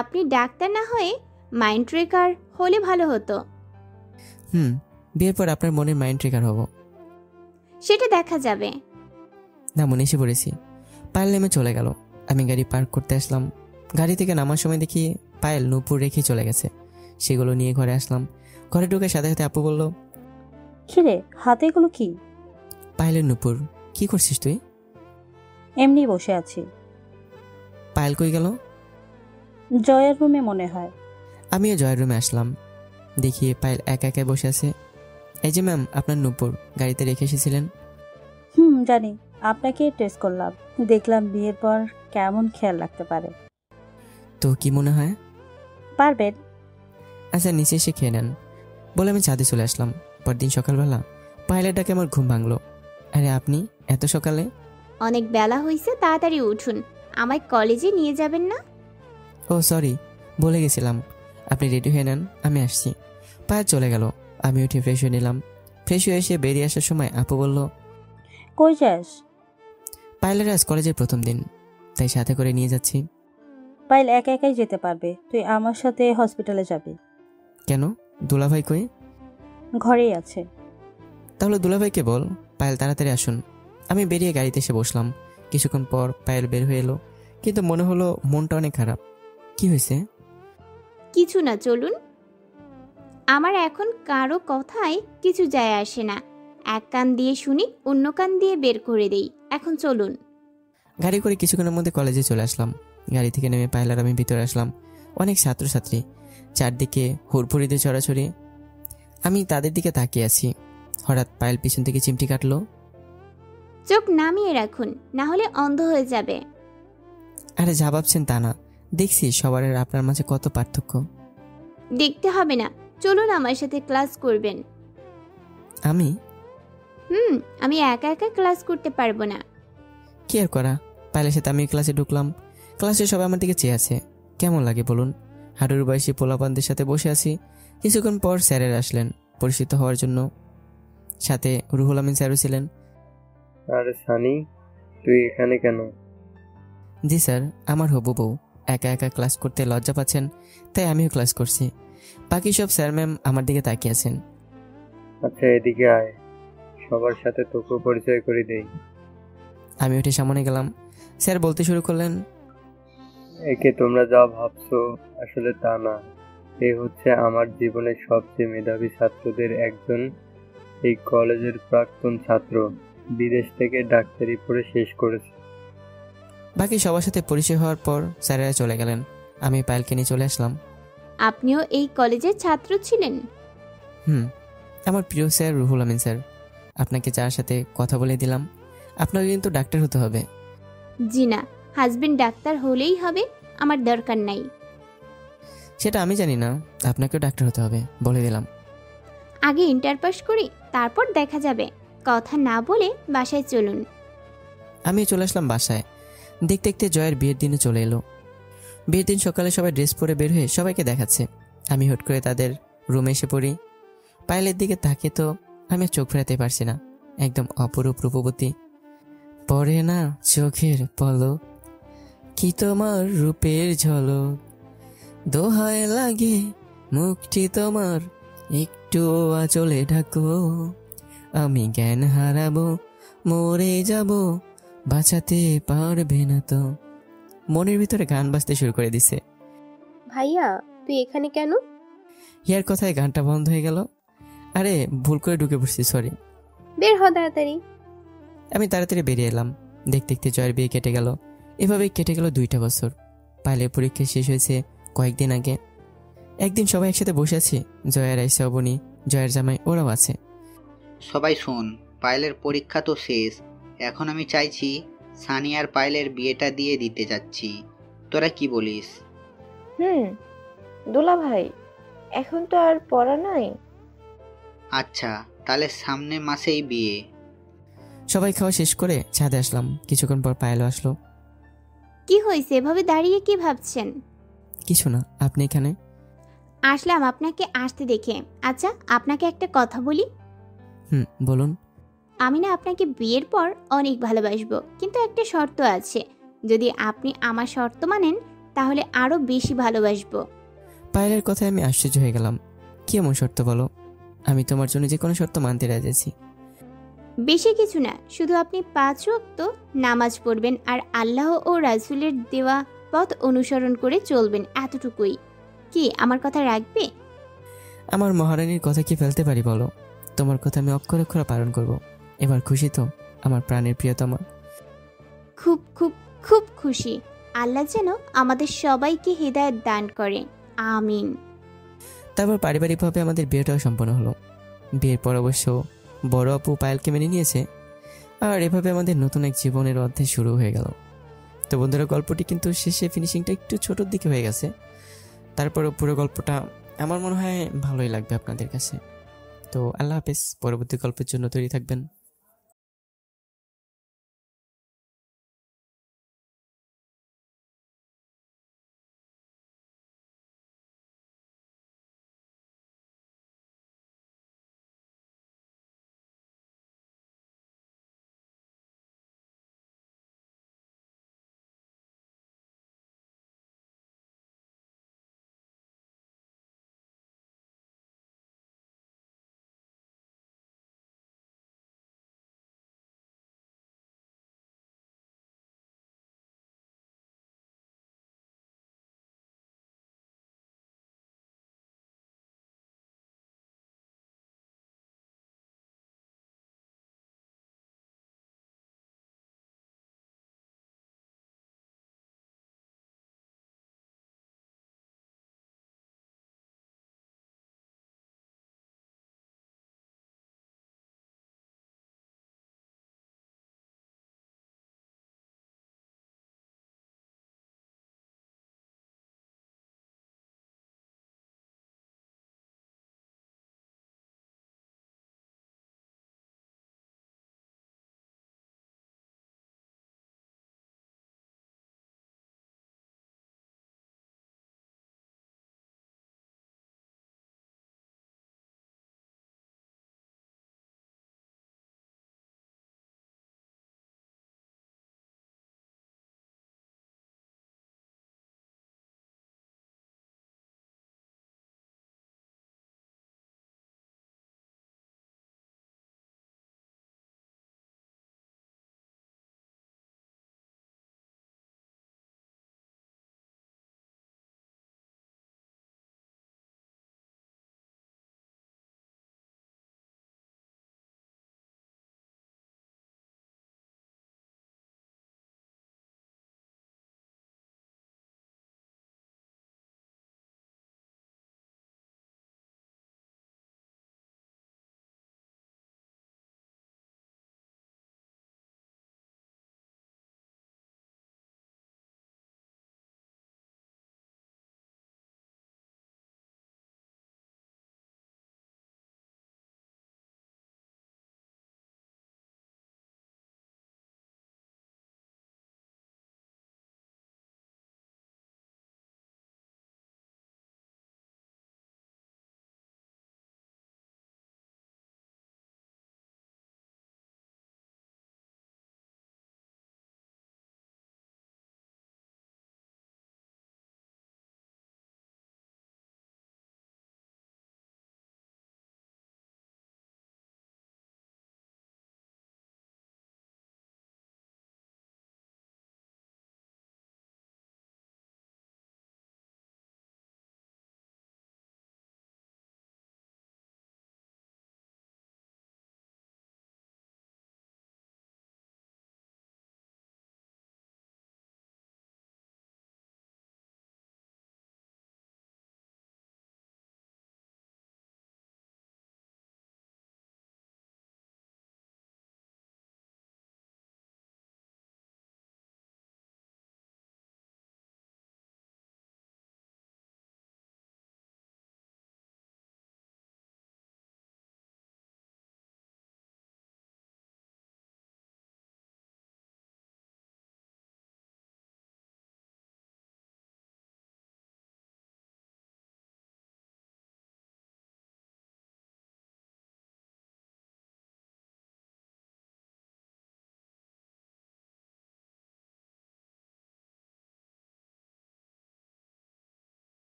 আপনি ডাক্তার না হয়ে মাইন্ড ট্রেকার হলে ভালো হতো। বিয়ের পর আপনার মনের মাইন্ড ট্রেকার হব। সেটা দেখা যাবে। না, মনে এসে পড়েছি। পায়েল নেমে চলে গেল। আমি গাড়ি পার্ক করতে আসলাম। গাড়ি থেকে নামার সময় দেখি পায়েল নূপুর রেখে চলে গেছে। সেগুলো নিয়ে ঘরে আসলাম। ঘরে ঢুকে সাথে সাথে আপু বলল, কিরে, হাতে এগুলো কি? পায়েলের নূপুর। কি করছিস তুই? এমনি বসে আছি। পায়েল কই গেল? জয়ের রুমে মনে হয়। আমিও জয়ের রুমে আসলাম। দেখি পায়েল একা একা বসে আছে। এই যে ম্যাম, আপনার নূপুর গাড়িতে রেখে এসেছিলেন। জানি। আপনাকে টেস্ট করলাম, দেখলাম বিয়ের পর কেমন খেয়াল রাখতে পারে। তো কি মনে হয়? পারবেন। আচ্ছা, নিচে এসে খেয়ে নেন বলে আমি ছাদে চলে আসলাম। পরদিন সকালবেলা পায়েলের ডাকে আমার ঘুম ভাঙলো। আরে আপনি এত সকালে? অনেক বেলা হয়েছে, তাড়াতাড়ি উঠুন। আমায় কলেজে নিয়ে যাবেন না? ও সরি, বলে গেছিলাম। আপনি রেডি হয়ে নেন, আমি আসছি। পায়েল চলে গেল। আমি উঠে ফ্রেশ হয়ে নিলাম। ফ্রেশ হয়ে এসে বেরিয়ে আসার সময় আপু বলল, কই যাস? পায়েলের আজ কলেজের প্রথম দিন, তাই সাথে করে নিয়ে যাচ্ছি। পায়েল একা একাই যেতে পারবে, তুই আমার সাথে হসপিটালে যাবি। কেন? দুলাভাই কই? ঘরেই আছে। তাহলে দুলাভাইকে বল পায়েল তাড়াতাড়ি আসুন। আমি বেরিয়ে গাড়িতে এসে বসলাম। কিছুক্ষণ পর পায়েল বের হয়ে এলো, কিন্তু মনে হলো মনটা অনেক খারাপ। কি হয়েছে? কিছু না, চলুন। আমার এখন কারো কথায় কিছু যায় আসে না। এক কান দিয়ে শুনি, অন্য কান দিয়ে বের করে দেই। এখন চলুন। গাড়ি করে কিছুক্ষণের মধ্যে কলেজে চলে আসলাম। গাড়ি থেকে নেমে পায়েল আর আমি ভিতরে আসলাম। অনেক ছাত্রছাত্রী, চারদিকে হুড়ফুড়িতে ছড়াছড়ি। আমি তাদের দিকে তাকিয়ে আছি। হঠাৎ পায়েল পিছন থেকে চিমটি কাটলো। চোখ নামিয়ে রাখুন, না হলে অন্ধ হয়ে যাবে। আরে যা ভাবছেন তা না, দেখছি সবার আর আপনার মাঝে কত পার্থক্য। দেখতে হবে না, চলুন আমার সাথে ক্লাস করবেন। আমি আমি একা একা ক্লাস করতে পারবো না। কি আর করা, পায়েলের সাথে আমি ক্লাসে ঢুকলাম। ক্লাসে সবাই আমার দিকে চেয়ে আছে। কেমন লাগে বলুন? হাঁটুর বয়সী পোলাপানদের সাথে বসে আছি। কিছুক্ষণ পর স্যারের আসলেন পরিচিত হওয়ার জন্য। সাথে রুহুল আমিন স্যারও ছিলেন। আরে সানি, তুই এখানে কেন? জি স্যার, আমার হবু বউ একা একা ক্লাস করতে লজ্জা পাচ্ছেন, তাই আমিও ক্লাস করছি। বাকি সব স্যার ম্যাম আমার দিকে তাকিয়ে আছেন। আচ্ছা এদিকে আয়, সবার সাথে তোকে পরিচয় করে দেই। আমি উঠে সামনে গেলাম। স্যার বলতে শুরু করলেন, একে তোমরা যা ভাবছো আসলে তা না। এ হচ্ছে আমার জীবনের সবচেয়ে মেধাবী ছাত্রদের একজন। এই কলেজের প্রাক্তন ছাত্র, বিদেশ থেকে ডাক্তারি পড়ে শেষ করেছে। বাকি সবার সাথে পরিচয় হওয়ার পর স্যারেরা চলে গেলেন। আমি পায়েলকে নিয়ে চলে আসলাম। আপনিও এই কলেজের ছাত্র ছিলেন? আমার প্রিয় স্যার রুহুল আমিন স্যার। আপনাকে যার সাথে কথা বলে দিলাম। আপনাকে কিন্তু ডাক্তার হতে হবে। জি না, হাজবেন্ড ডাক্তার হলেই হবে, আমার দরকার নাই। সেটা আমি জানি না, আপনাকেও ডাক্তার হতে হবে বলে দিলাম। আগে ইন্টার পাস করি, তারপর দেখা যাবে। কথা না বলে বাসায় চলুন। আমি চলে আসলাম বাসায়। দেখতে দেখতে জয়ের বিয়ের দিনে চলে এলো। বিয়ের দিন সকালে সবাই ড্রেস পরে বের হয়ে সবাইকে দেখাচ্ছে। আমি হুট করে তাদের রুমে এসে পড়ি। পায়েলের দিকে তাকিয়ে তো আমি চোখ ফেরাতে পারছি না। একদম অপরূপ রূপবতী। পড়ে না চোখের পলক, কি তোমার রূপের ঝলক, দোহায় লাগে মুখটি তোমার, একটু আঁচলে ঢাকো, আমি জ্ঞান হারাবো, মরে যাব, বাঁচাতে পারবে না তো। মনের ভিতরে গান বাজতে শুরু করে দিছে। ভাইয়া তুই এখানে কেন? ইয়ার কথায় গানটা বন্ধ হয়ে গেল। আরে ভুল করে ঢুকে পড়ছি, সরি। বের হ তাড়াতাড়ি। আমি তাড়াতাড়ি বেরিয়ে এলাম। দেখতে দেখতে জয়ের বিয়ে কেটে গেল। এভাবেই কেটে গেল 2টা বছর। পাইলের পরীক্ষা শেষ হয়েছে কয়েকদিন আগে। একদিন সবাই একসাথে বসে আছি। জয়ের আইসা অবনী, জয়ের জামাই, ওরাও আছে। সবাই শোন, পায়েলের পরীক্ষা তো শেষ। এখন আমি চাইছি সানি আর পায়েলের বিয়েটা দিয়ে দিতে যাচ্ছি। তোরা কি বলিস? দোলা ভাই, এখন তো আর পড়া নাই। আচ্ছা, তাহলে সামনের মাসেই বিয়ে। সবাই খাওয়া শেষ করে ছাদে আসলাম। কিছুক্ষণ পর পায়েলও আসলো। কি হয়েছে, এভাবে দাঁড়িয়ে কি ভাবছেন? কিছু না, আপনি এখানে? আসলাম আপনাকে আসতে দেখে। আচ্ছা আপনাকে একটা কথা বলি। বলুন। আমি না আপনাকে বিয়ের পর অনেক ভালোবাসবো, কিন্তু একটা শর্ত আছে। যদি আপনি আমার শর্ত মানেন তাহলে আরো বেশি ভালোবাসবো। পায়েলের কথায় আমি আশ্চর্য হয়ে গেলাম। কি এমন শর্ত বলো? আমি তোমার জন্য যে কোনো শর্ত মানতে রাজি আছি। বেশি কিছু না, শুধু আপনি 5 ওয়াক্ত নামাজ পড়বেন আর আল্লাহ ও রাসূলের দেওয়া পথ অনুসরণ করে চলবেন, এতটুকুই। কি আমার কথা রাখবে? আমার মহারানীর কথা কি ফেলতে পারি বলো? তোমার কথা আমি অক্ষরে অক্ষরে পালন করব। এবার খুশি তো আমার প্রাণের প্রিয়তমা? খুব খুব খুব খুশি। আল্লাহ যেন আমাদের সবাইকে হিদায়াত দান করে, আমিন। তারপর পারিবারিকভাবে আমাদের বিয়েটাও সম্পন্ন হলো। বিয়ের পর অবশ্য বড় আপু পায়েলকে মেনে নিয়েছে। আর এভাবে আমাদের নতুন এক জীবনের অধ্যায় শুরু হয়ে গেল। তো বন্ধুরা, গল্পটি কিন্তু শেষে ফিনিশিংটা একটু ছোটোর দিকে হয়ে গেছে। তারপরে পুরো গল্পটা আমার মনে হয় ভালোই লাগবে আপনাদের কাছে। তো আল্লাহ হাফেজ। পরবর্তী গল্পের জন্য তৈরি থাকবেন।